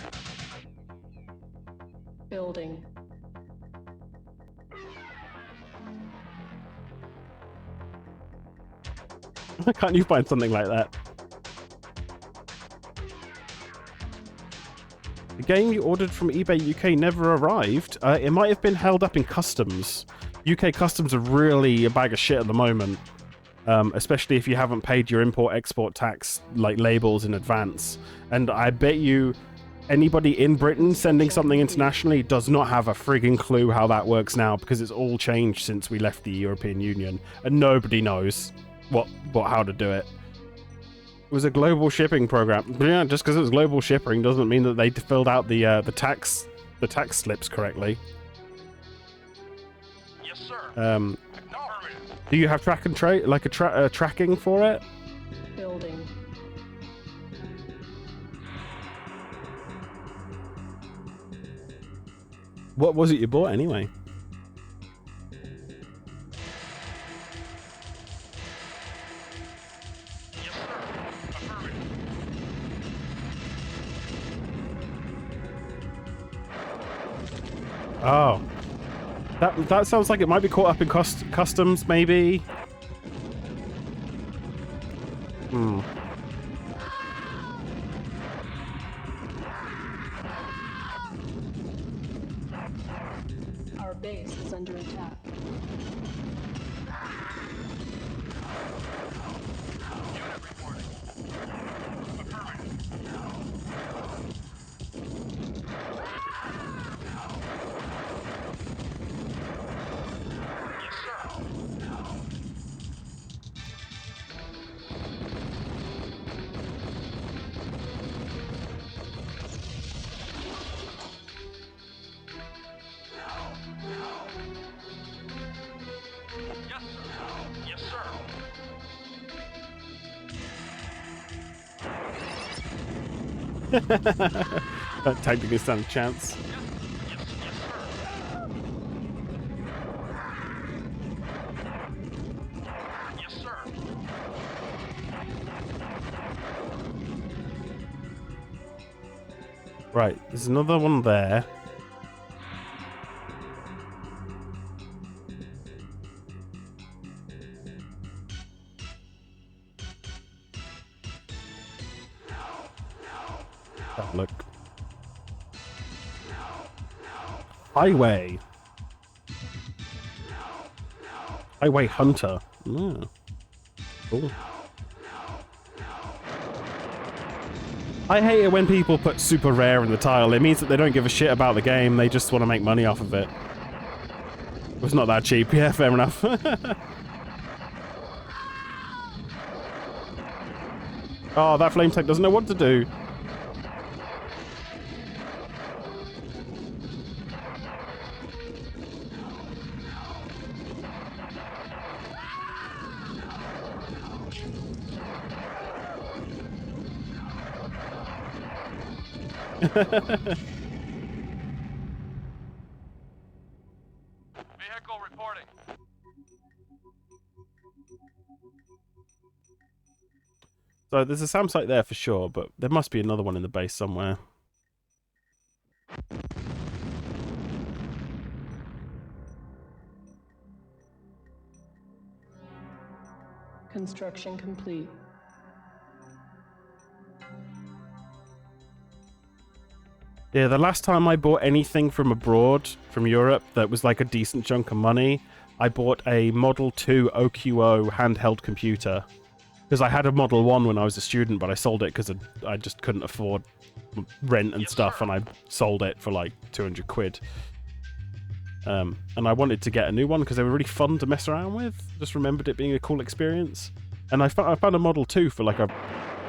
Building. Why can't you find something like that? The game you ordered from eBay UK never arrived. It might have been held up in customs. UK customs are really a bag of shit at the moment. Especially if you haven't paid your import-export tax, like, labels in advance. And I bet you anybody in Britain sending something internationally does not have a frigging clue how that works now, because it's all changed since we left the European Union, and nobody knows how to do it. It was a global shipping program. But yeah, just because it was global shipping doesn't mean that they filled out the tax slips correctly. Yes, sir. Um, Affirmative. do you have track and tracking for it? Building. What was it you bought anyway? Yes, sir. Affirmative. Oh. That sounds like it might be caught up in customs, maybe. Hmm. Our base is under attack. Unit reporting. Affirmative. Yes, sir. Yes, sir. Yes, sir. That technically stands a chance. Yes, sir. Yes, sir. Right, there's another one there. Have a look. Highway. Highway Hunter. Oh. Cool. I hate it when people put super rare in the title. It means that they don't give a shit about the game. They just want to make money off of it. It's not that cheap. Yeah, fair enough. Oh, that flame tank doesn't know what to do. Vehicle reporting. So there's a SAM site there for sure, but there must be another one in the base somewhere. Construction complete. Yeah, the last time I bought anything from abroad, from Europe, that was like a decent chunk of money, I bought a Model 2 OQO handheld computer. Because I had a Model 1 when I was a student, but I sold it because I just couldn't afford rent and stuff, and I sold it for like 200 quid. And I wanted to get a new one because they were really fun to mess around with. Just remembered it being a cool experience. And I found a Model 2 for like a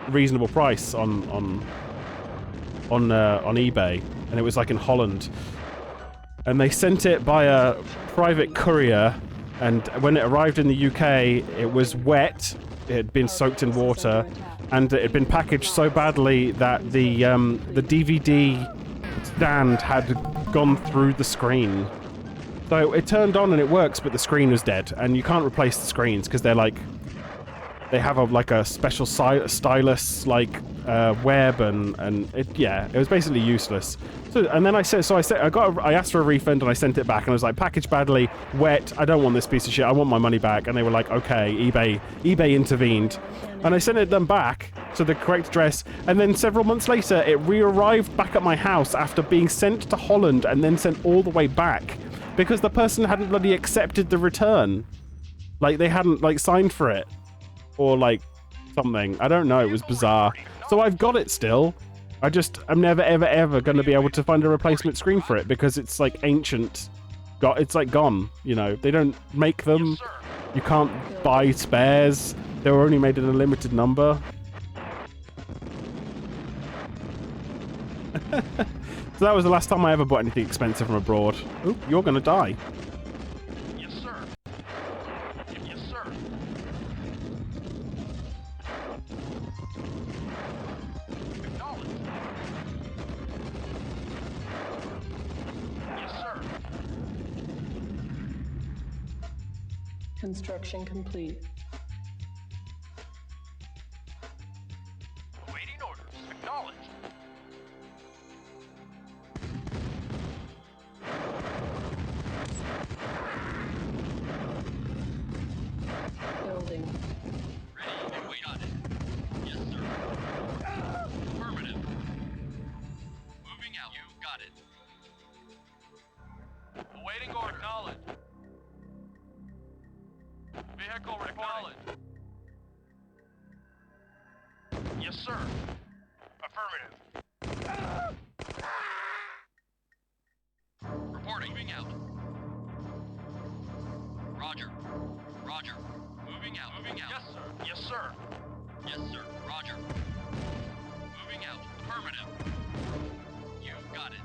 reasonable price on eBay, and it was like in Holland. And they sent it by a private courier, and when it arrived in the UK, it was wet. It had been soaked in water, and it had been packaged so badly that the DVD stand had gone through the screen. So it turned on and it works, but the screen was dead, and you can't replace the screens because they're like, they have a special stylus web, and it was basically useless. So, and then I asked for a refund, and I sent it back, and I was like, packaged badly, wet, I don't want this piece of shit, I want my money back. And they were like, okay. eBay intervened, and I sent it them back to the correct address, and then several months later it re-arrived back at my house after being sent to Holland and then sent all the way back because the person hadn't bloody accepted the return. Like, they hadn't like signed for it or like something. I don't know, it was bizarre. So I've got it still. I'm never, ever, ever going to be able to find a replacement screen for it because it's like ancient. It's like gone, you know. They don't make them. You can't buy spares. They were only made in a limited number. So that was the last time I ever bought anything expensive from abroad. Oop, you're going to die. Yes, sir. Yes, sir. Acknowledged. Yes, sir. Construction complete. Awaiting orders. Acknowledged. Building. Ready and wait on it. Yes, sir. Affirmative. Moving out. You got it. Awaiting order. Acknowledged. Vehicle reporting. Yes, sir. Affirmative. Reporting. Moving out. Roger. Roger. Moving out. Moving out. Yes, sir. Yes, sir. Yes, sir. Roger. Moving out. Affirmative. You've got it.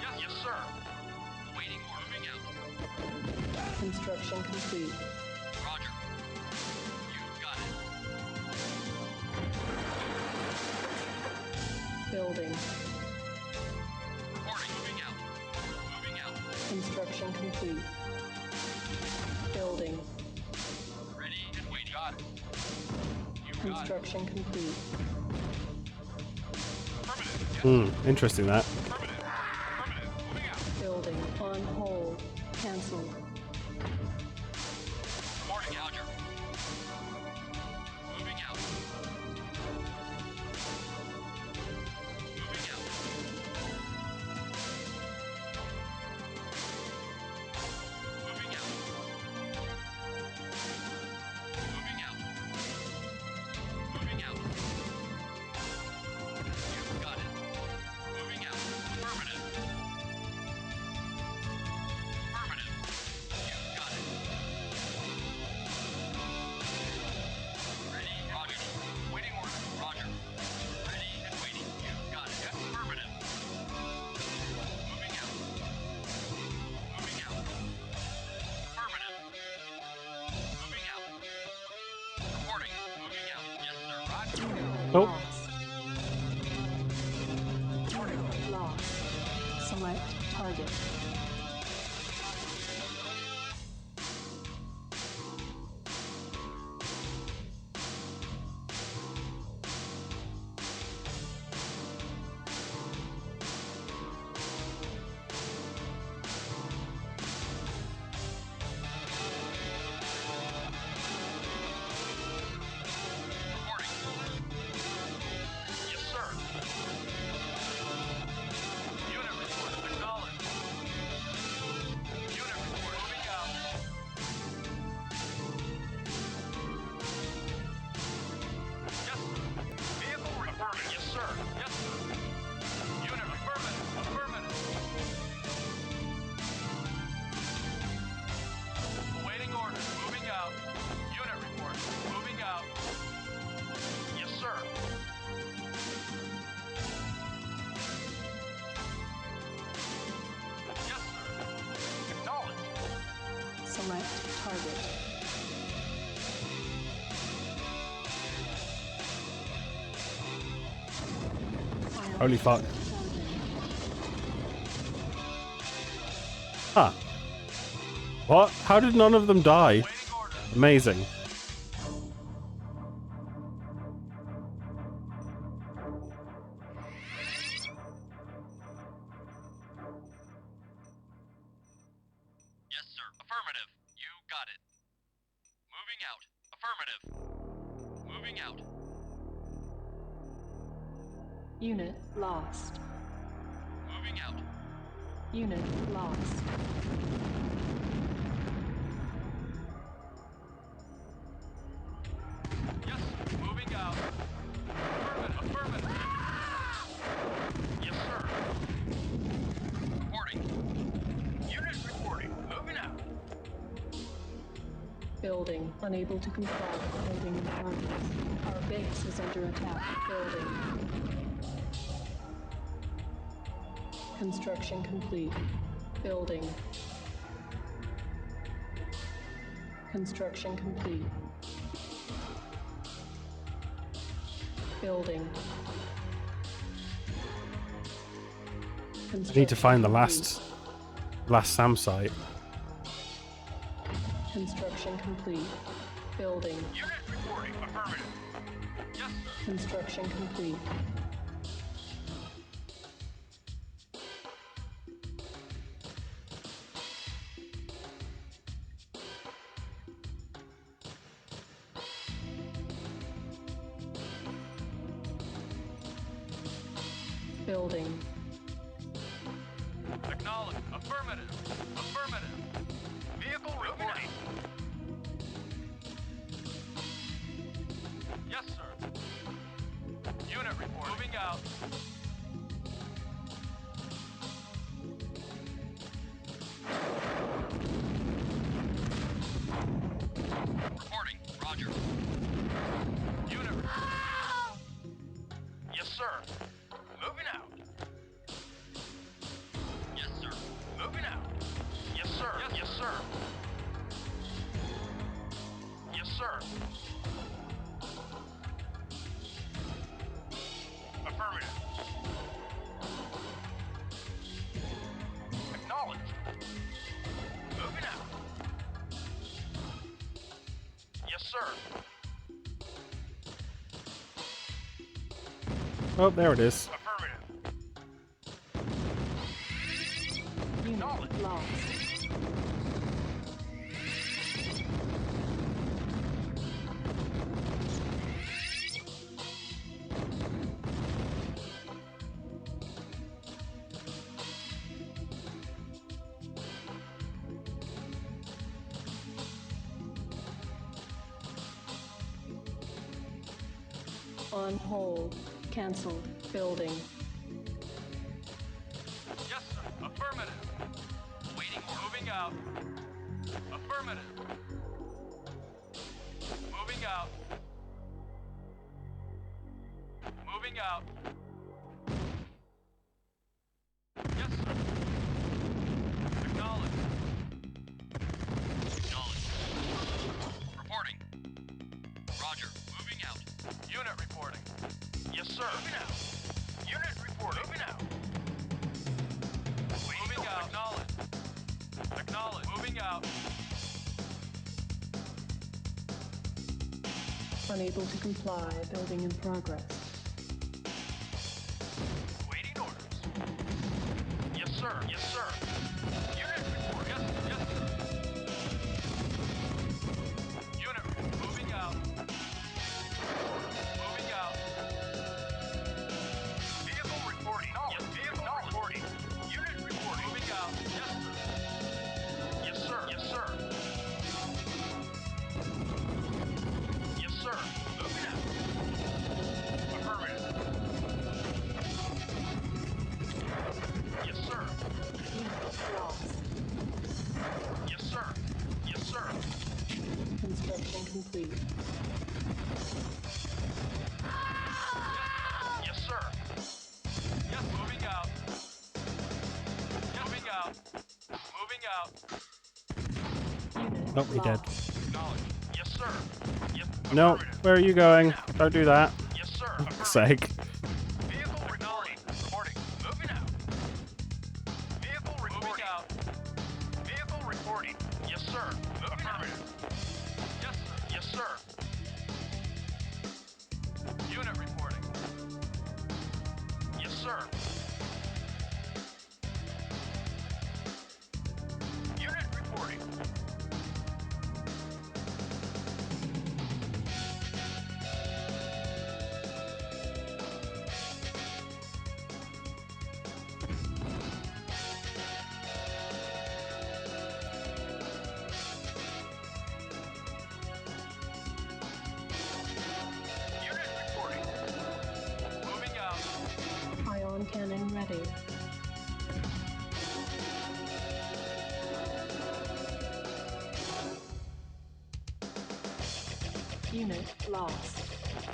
Yes, yes, sir. Waiting for moving out. Construction complete. Roger. You've got it. Building. Reporting. Moving out. Moving out. Construction complete. Building. Ready and waiting. Got it. You've got it. Construction complete. Affirmative. Yes. Interesting that. Affirmative. Affirmative. Moving out. Building. On hold. Cancelled. Reporting, Alger. Moving out. Moving out. Moving out. Moving out. Moving out. You've got it. Moving out. Affirmative. Affirmative. You've got it. Ready, Roger. Waiting order, Roger. Ready and waiting. You've got it. Yes, affirmative. Moving out. Moving out. Affirmative. Moving out. Reporting. Moving out. Yes, sir. Roger. Oh, Lost. Select target. Reporting. Yes, sir. Unit report. Acknowledged. Unit report. Moving out. Yes, sir. Vehicle affirmative. Yes, sir. Yes, sir. Unit affirmative. Affirmative. Awaiting orders. Moving out. Unit report. Moving out. Yes, sir. Yes, sir. Acknowledged. Select target. holy fuck. Huh. What? How did none of them die? Waiting orders. Amazing. Yes, sir. Affirmative. You got it. Moving out. Affirmative. Moving out. Unit lost. Moving out. Unit lost. out. Affirmative. Yes, sir. Reporting. Unit reporting. Moving out. Building. Unable to comply. Building in progress. Our base is under attack. Building. Construction complete. Building. Construction complete. Building. I need to find the Construction last SAM site. complete. Construction complete. Building. Unit reporting. Affirmative. Yes, sir. Construction complete. Building. Acknowledge. Affirmative. Affirmative. Vehicle reporting. Yes, sir. Unit report. Moving out. Reporting. Roger. Unit report. Yes, sir. Moving out. Yes, sir. Moving out. Yes, sir. Yes, sir. Yes, sir. Affirmative. Acknowledged. Moving out. Yes, sir. Oh, there it is. Affirmative. Unit lost. On hold. Cancelled. Building. Yes, sir. Affirmative. Waiting. Moving out. Affirmative. Moving out. Moving out. Yes, sir. Acknowledge. Acknowledge. Reporting. Roger. Moving out. Unit reporting. Yes, sir. Moving out. Unit reporting. Moving out. Moving out. Acknowledge. Acknowledge. Moving out. Unable to comply. Building in progress. Waiting orders. Yes, sir. Yes, sir. Unit report. Yes, yes, sir. Unit moving out. Moving out. Vehicle reporting. Yes, vehicle reporting. Unit reporting. Moving out. Yes, sir. Yes, sir. Yes, sir. Yes, sir. Moving out. Affirmative. Yes, sir. Lost. Yes, sir. Yes, sir. Construction complete. Yes, sir. Yes, moving out. Yes, moving out. Moving out. Unit Nope, he dead. lost. Acknowledge. Yes, sir. Yes. No, Affirmative. where are you going? Don't do that. Yes, sir. For Affirmative. sake. Vehicle reporting. Reporting. Moving out. Vehicle reporting. Out. Vehicle reporting. Yes, sir. Affirmative. Yes, sir. Yes, sir. Unit reporting. Yes, sir. Unit reporting. Unit Copy. Unit lost.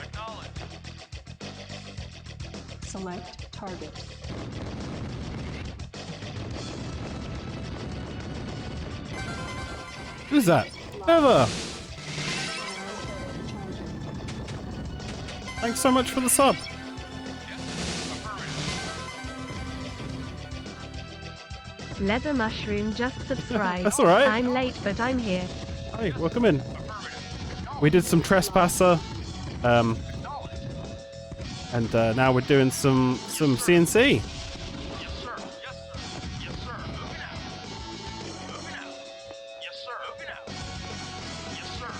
Acknowledge. Select target. Who's that? Ever. Thanks so much for the sub. Leather Mushroom just subscribed. That's all right. I'm late, but I'm here. Hey, welcome in. We did some Trespasser, and now we're doing some CNC. Yes, sir. Yes, sir. Yes, sir. Moving out. Moving out. Yes, sir. Moving out. Yes, sir.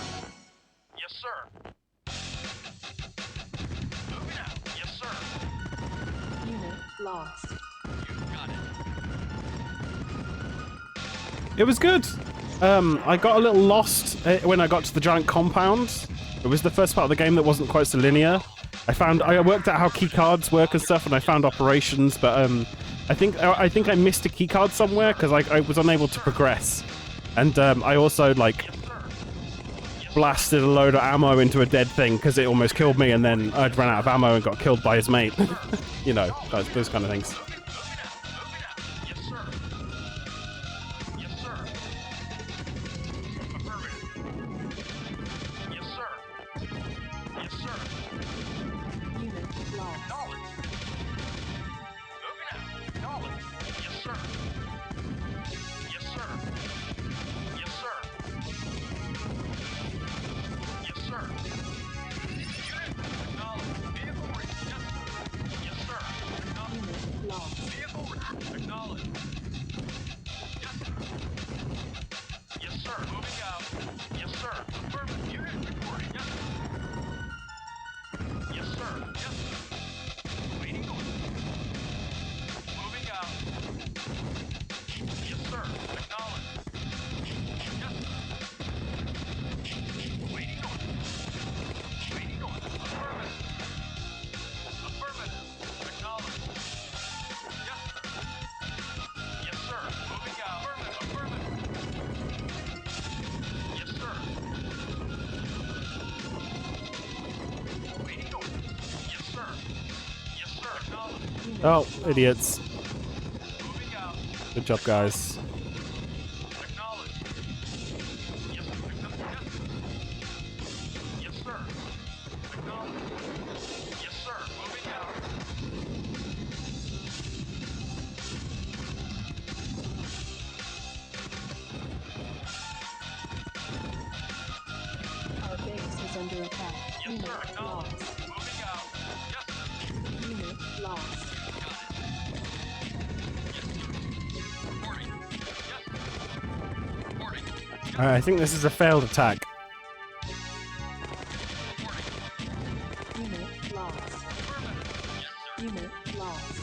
Yes, sir. Moving out. Yes, sir. Unit lost. You got it. It was good. I got a little lost when I got to the giant compound. It was the first part of the game that wasn't quite so linear. I worked out how keycards work and stuff, and I found operations, but I think I missed a keycard somewhere because I was unable to progress. And I also like blasted a load of ammo into a dead thing because it almost killed me, and then I'd run out of ammo and got killed by his mate. You know, those kind of things. Oh, idiots. Good job, guys. Our base is under attack. Unit lost. Unit lost. Alright, I think this is a failed attack. Unit lost. Unit lost.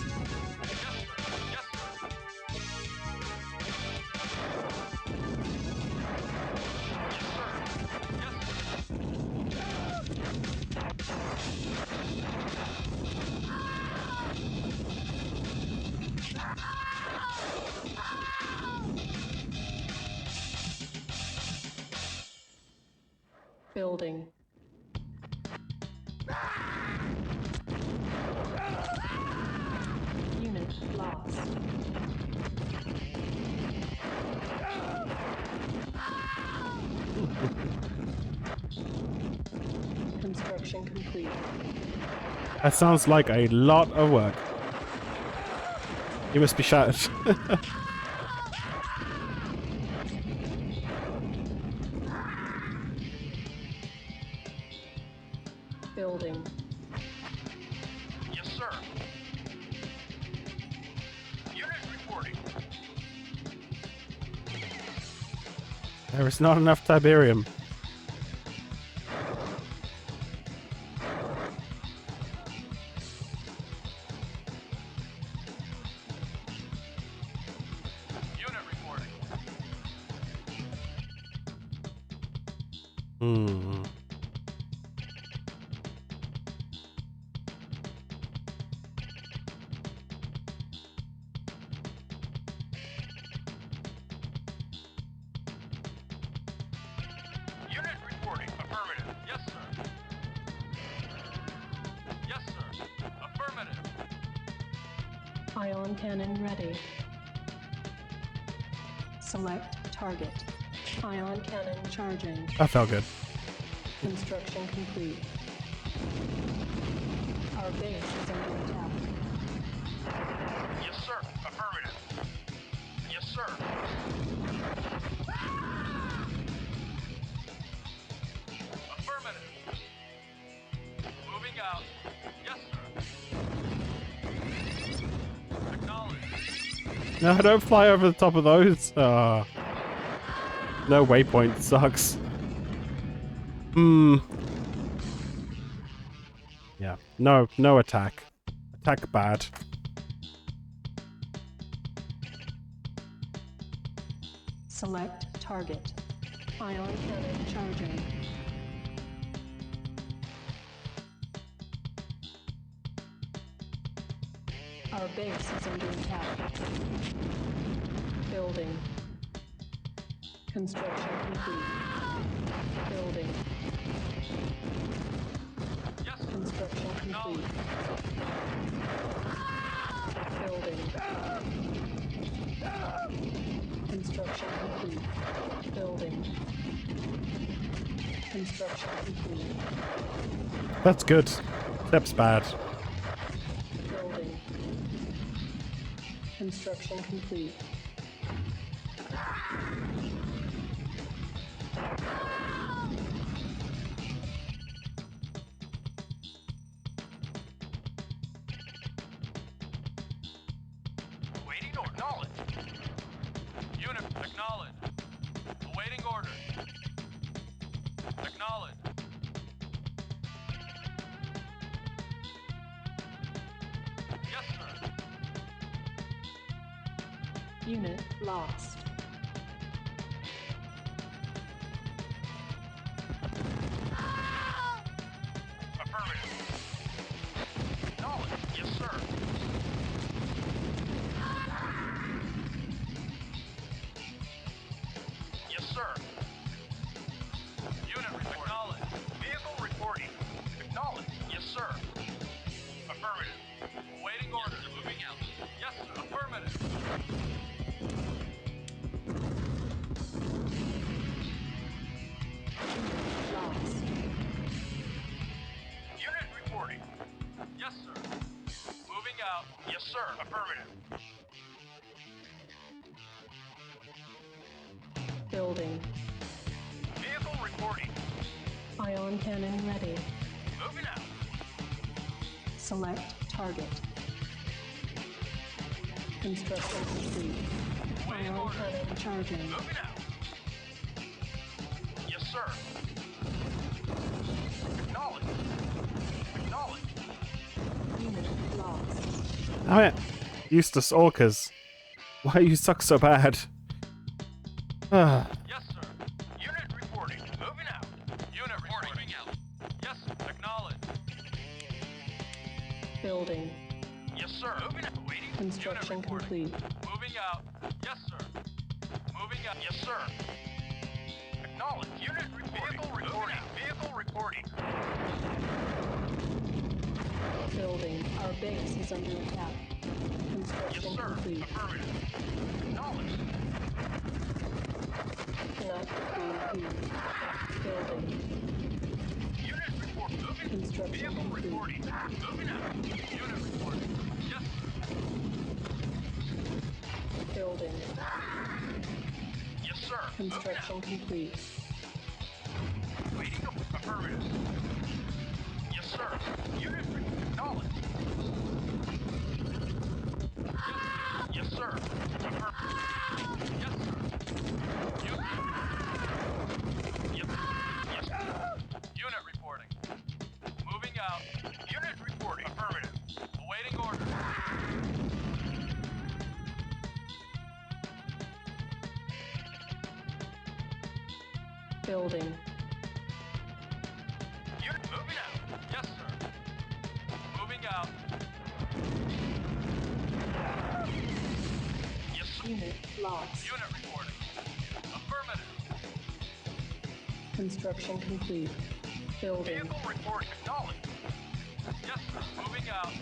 Building. Unit lost. Construction complete. That sounds like a lot of work. You must be shattered. Building. Yes, sir. Unit reporting. There is not enough Tiberium. Unit reporting. Hmm. Ion cannon ready. Select target. Ion cannon charging. That felt good. Construction complete. Our base is under attack. Yes, sir. Affirmative. Yes, sir. Affirmative. Moving out. Yes, sir. Acknowledge. No, don't fly over the top of those. No waypoint sucks. Yeah. No attack. Attack bad. Select target. Ion cannon charging. Our base is under attack. Building. Construction complete. Building. Yes, Construction complete. Building. Construction complete. Building. Construction complete. That's good. Step's bad. Building. Construction complete. Waiting to acknowledge. Unit, acknowledge. Awaiting order. Acknowledge. Yes, sir. Unit lost. Affirmative. Acknowledge. Yes, sir. Yes, sir. Unit report. Acknowledge. Vehicle reporting. Acknowledge. Yes, sir. Affirmative. Awaiting orders. Moving out. Yes, sir. Affirmative. Lost. Unit reporting. Yes, sir. Moving out. Yes, sir. Affirmative. Building. Vehicle reporting. Ion cannon ready. Moving out. Select target. Construction complete. Ion cannon charging. Moving out. Yes, sir. Acknowledge. Acknowledge. Unit lost. Damn it. Useless orcas. Why you suck so bad? Yes, sir. Unit reporting. Moving out. Unit reporting out. Yes, acknowledge. Building. Yes, sir. Moving out. Waiting. Construction Unit reporting. complete. Moving out. Yes, sir. Moving out. Yes, sir. Acknowledge. Unit reporting. Vehicle reporting. Vehicle reporting. Building. Our base is under attack. Yes, Construction sir. complete. Affirmative. Acknowledge. Cannot be used. Building. Unit report. Moving. Construction Vehicle complete. reporting. Moving out. Unit reporting. Yes, sir. Building. Yes, sir. Construction complete. Waiting. Affirmative. Yes, sir. Unit acknowledged. Yes, sir. Affirmative. Yes, sir. Unit. Yes. Yes. Unit reporting. Moving out. Unit reporting. Affirmative. Awaiting order. Building. Unit moving out. Yes, sir. Moving out. Yes, sir. Unit lost. Unit reporting. Affirmative. Construction complete. Building. Vehicle report acknowledged. Yes, sir. Moving out.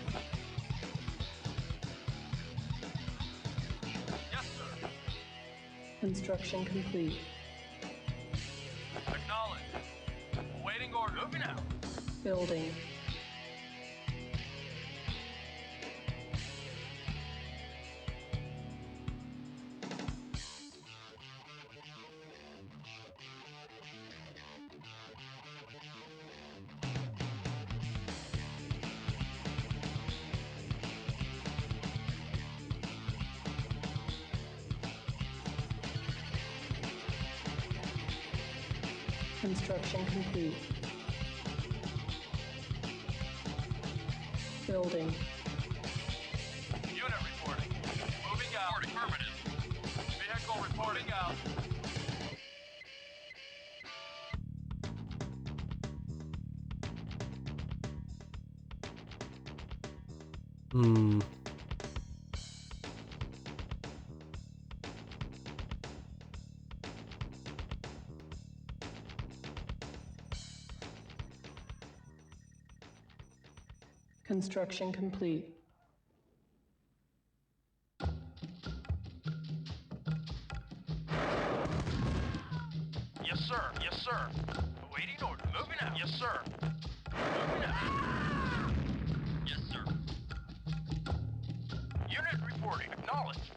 Construction complete. Acknowledged. Awaiting order. Moving out. Building. Construction complete. Building. Unit reporting. Moving out. Affirmative. Vehicle reporting out. Hmm. Construction complete. Yes, sir. Yes, sir. Awaiting order. Moving out. Yes, sir. Moving out. Yes, sir. Unit reporting. Acknowledged.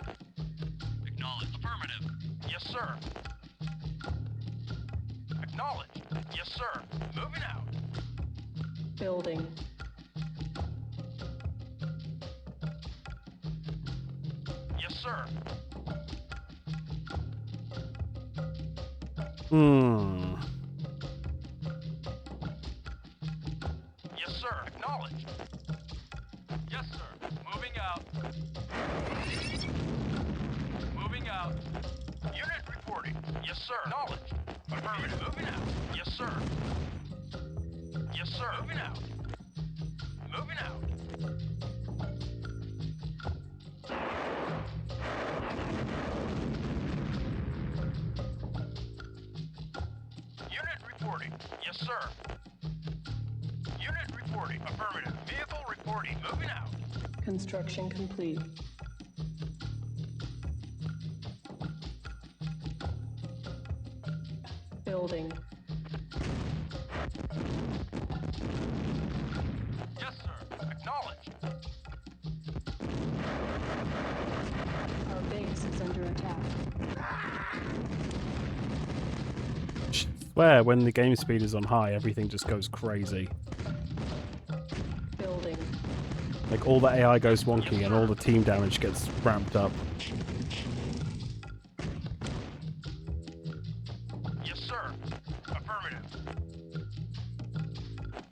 Acknowledged. Affirmative. Yes, sir. Acknowledged. Yes, sir. Moving out. Building. Yes, sir. Hmm. Yes, sir. Acknowledged. Yes, sir. Moving out. Moving out. Unit reporting. Yes, sir. Acknowledged. Affirmative. Moving out. Yes, sir. Yes, sir. Moving out. Moving out. Unit reporting. Yes, sir. Unit reporting. Affirmative. Vehicle reporting. Moving out. Construction complete. Building. Yes, sir. Acknowledged. Our base is under attack. Swear, when the game speed is on high, everything just goes crazy. Building. Like all the AI goes wonky and all the team damage gets ramped up. Yes, sir. Affirmative.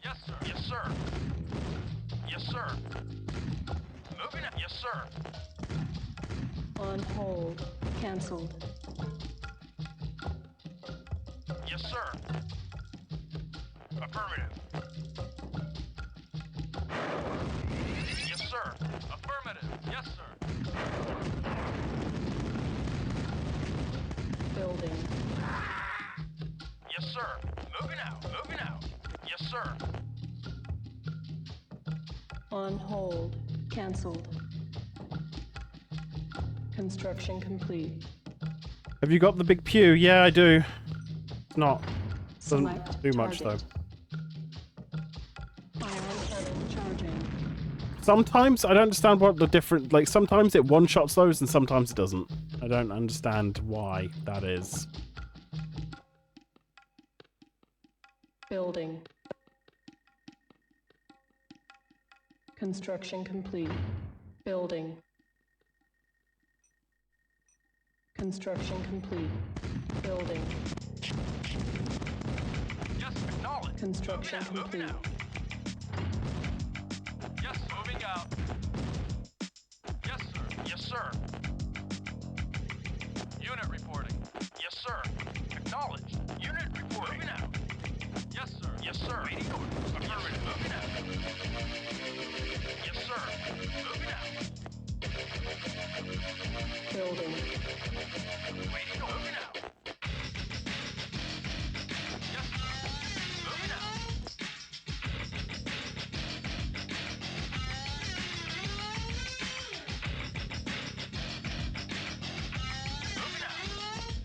Yes, sir. Yes, sir. Yes, sir. Moving out. Yes, sir. On hold. Cancelled. Yes, sir. Affirmative. Yes, sir. Affirmative. Yes, sir. Building. Yes, sir. Moving out. Moving out. Yes, sir. On hold. Cancelled. Construction complete. Have you got the big pew? Yeah, I do. It's not. Doesn't Select do much though. target. Ion cannon charging. Sometimes I don't understand what the different. Like sometimes it one-shots those and sometimes it doesn't. I don't understand why that is. Building. Construction complete. Building. Construction complete. Building. Yes, acknowledged. Construction Moving out. complete. Moving out. Yes, moving out. Yes, sir. Yes, sir. Unit reporting. Yes, sir. Acknowledged. Unit reporting. Moving out. Yes, sir. Yes, sir. Waiting order. Affirmative. Moving out. Yes, sir. Moving out. Building. Waiting order. Moving out. Yes, sir. Moving out. Moving out.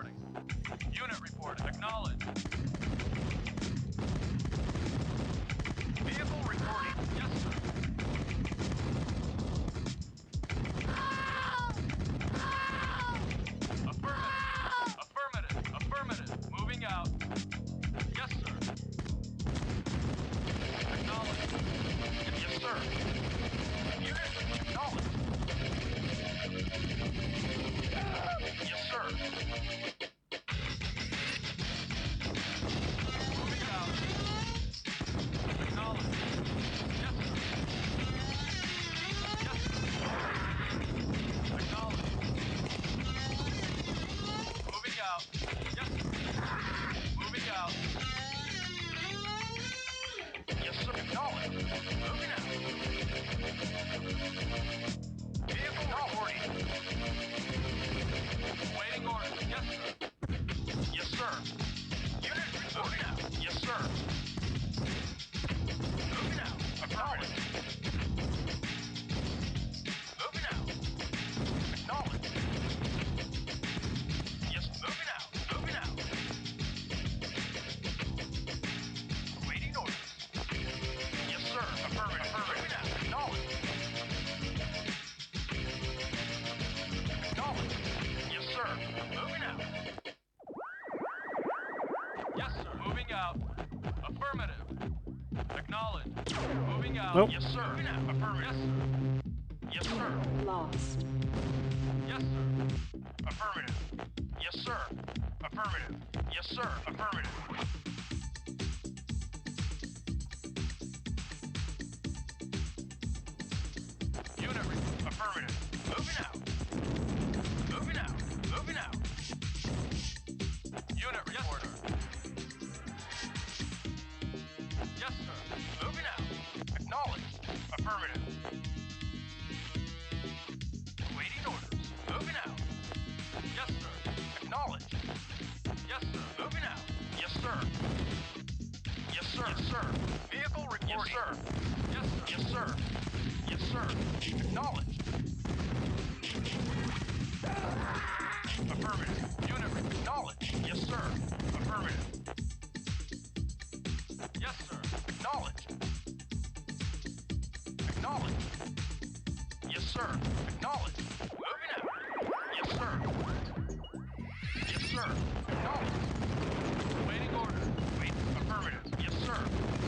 reporting. Unit report acknowledged. Vehicle reporting. Yes, sir. Affirmative. Affirmative. Moving out. Yes, sir. Acknowledged. Yes, sir. Unit acknowledged. Yes, sir. Moving out. Acknowledged. Yes, sir. Yes, sir. Acknowledged. Moving out. Yes, sir. Moving out. Yes, sir. Acknowledged. Moving out. Vehicle reporting. Waiting orders. Yes, sir. Yes, sir. Unit reporting out. Yes, sir. Moving out. Acknowledged. Moving out. Acknowledged. Yes, moving out. Moving out. Waiting orders. Yes, sir. Affirmative. Moving out. Acknowledged. Acknowledged. Yes, sir. Moving out. Yes, sir. Moving out. Affirmative. Acknowledged. Moving out. Nope. Yes, sir. Moving out. Affirmative. Yes, sir. Yes, sir. Lost. Yes, sir. Affirmative. Yes, sir. Affirmative. Yes, sir. Affirmative. Affirmative. Moving out. Moving out. Moving out. Unit reporter. Yes, sir. Moving out. Acknowledged. Affirmative. Waiting orders. Moving out. Yes, sir. Acknowledged. Yes, sir. Moving out. Yes, sir. Yes, sir. Yes, sir. Vehicle reporting. Yes, sir. Yes, sir. Yes, sir. Acknowledged. Affirmative. Unit acknowledged. Yes, sir. Affirmative. Yes, sir. Acknowledged. Acknowledged. Yes, sir. Acknowledged. Moving out. Yes, sir. Yes, sir. Acknowledged. Waiting order. Wait. Affirmative. Yes, sir.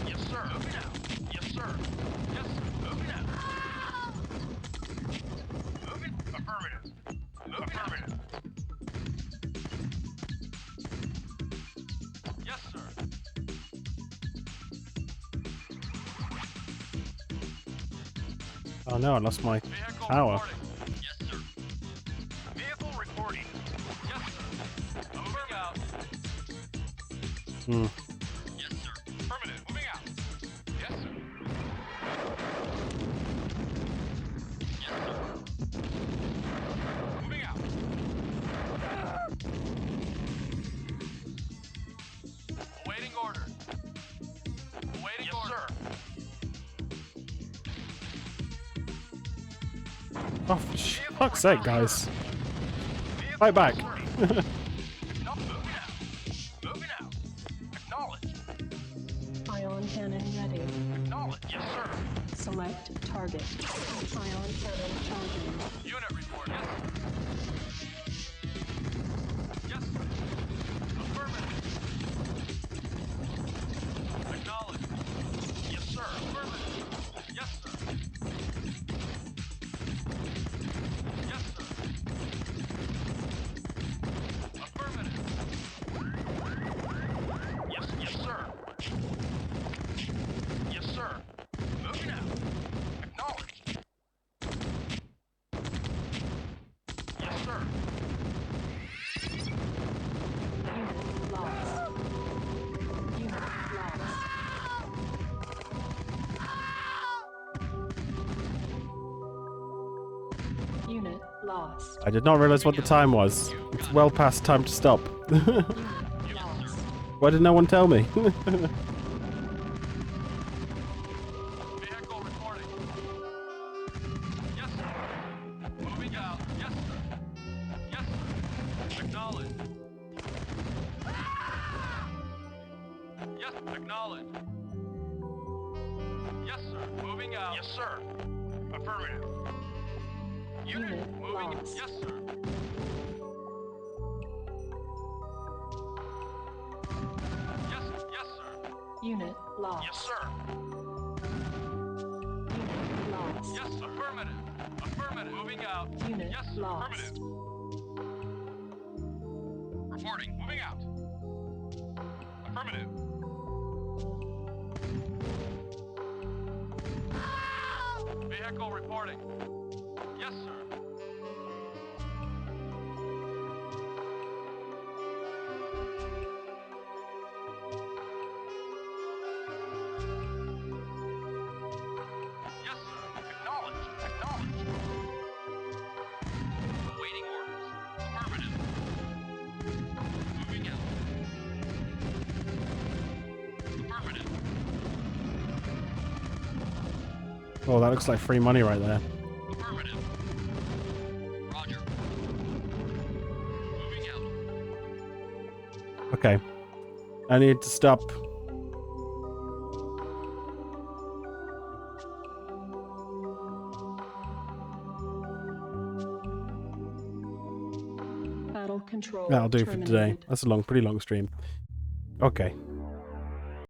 Yes, sir. Moving out. Yes, sir. Yes, sir. Moving out. Moving. Affirmative. Moving affirmative. Yes, sir. Oh no, I lost my Vehicle power. reporting. Yes, sir. Vehicle reporting. Yes, sir. Moving out. Hmm. Yes, sir. Affirmative. Moving out. Yes, sir. Yes, sir. Moving out. Awaiting order. Awaiting order. Sir. Oh, for fuck's sake, guys. Fight back. Moving out. Moving out. Acknowledged. Ion cannon ready. Acknowledged. Yes, sir. Select target. Ion cannon charging. Unit report. Yes, sir. Yes, sir. Affirmative. Acknowledged. Yes, sir. Affirmative. Yes, sir. Yes, sir. Affirmative. Yes, yes, sir. Yes, sir. Moving out. Acknowledged. Yes, sir. Unit lost. Unit lost. Unit lost. I did not realize what the time was. It's well past time to stop. Lost. Why did no one tell me? Vehicle reporting. Yes, sir. Moving out. Yes, sir. Yes, sir. Acknowledged. Yes, acknowledged. Yes, sir. Moving out. Yes, sir. Affirmative. Unit moving. lost. Yes, sir. Yes, sir. Unit lost. Yes, sir. Unit lost. Yes, affirmative. Affirmative. Moving out. Unit Yes, sir. lost. Affirmative. Reporting. Moving out. Affirmative. Vehicle reporting. Yes, sir. Yes, sir. Acknowledged. Acknowledged. Awaiting orders. Affirmative. Moving out. Affirmative. Oh, that looks like free money right there. Affirmative. Roger. Moving out. Okay. I need to stop. Battle control. That'll do for today. terminated. That's a pretty long stream. Okay.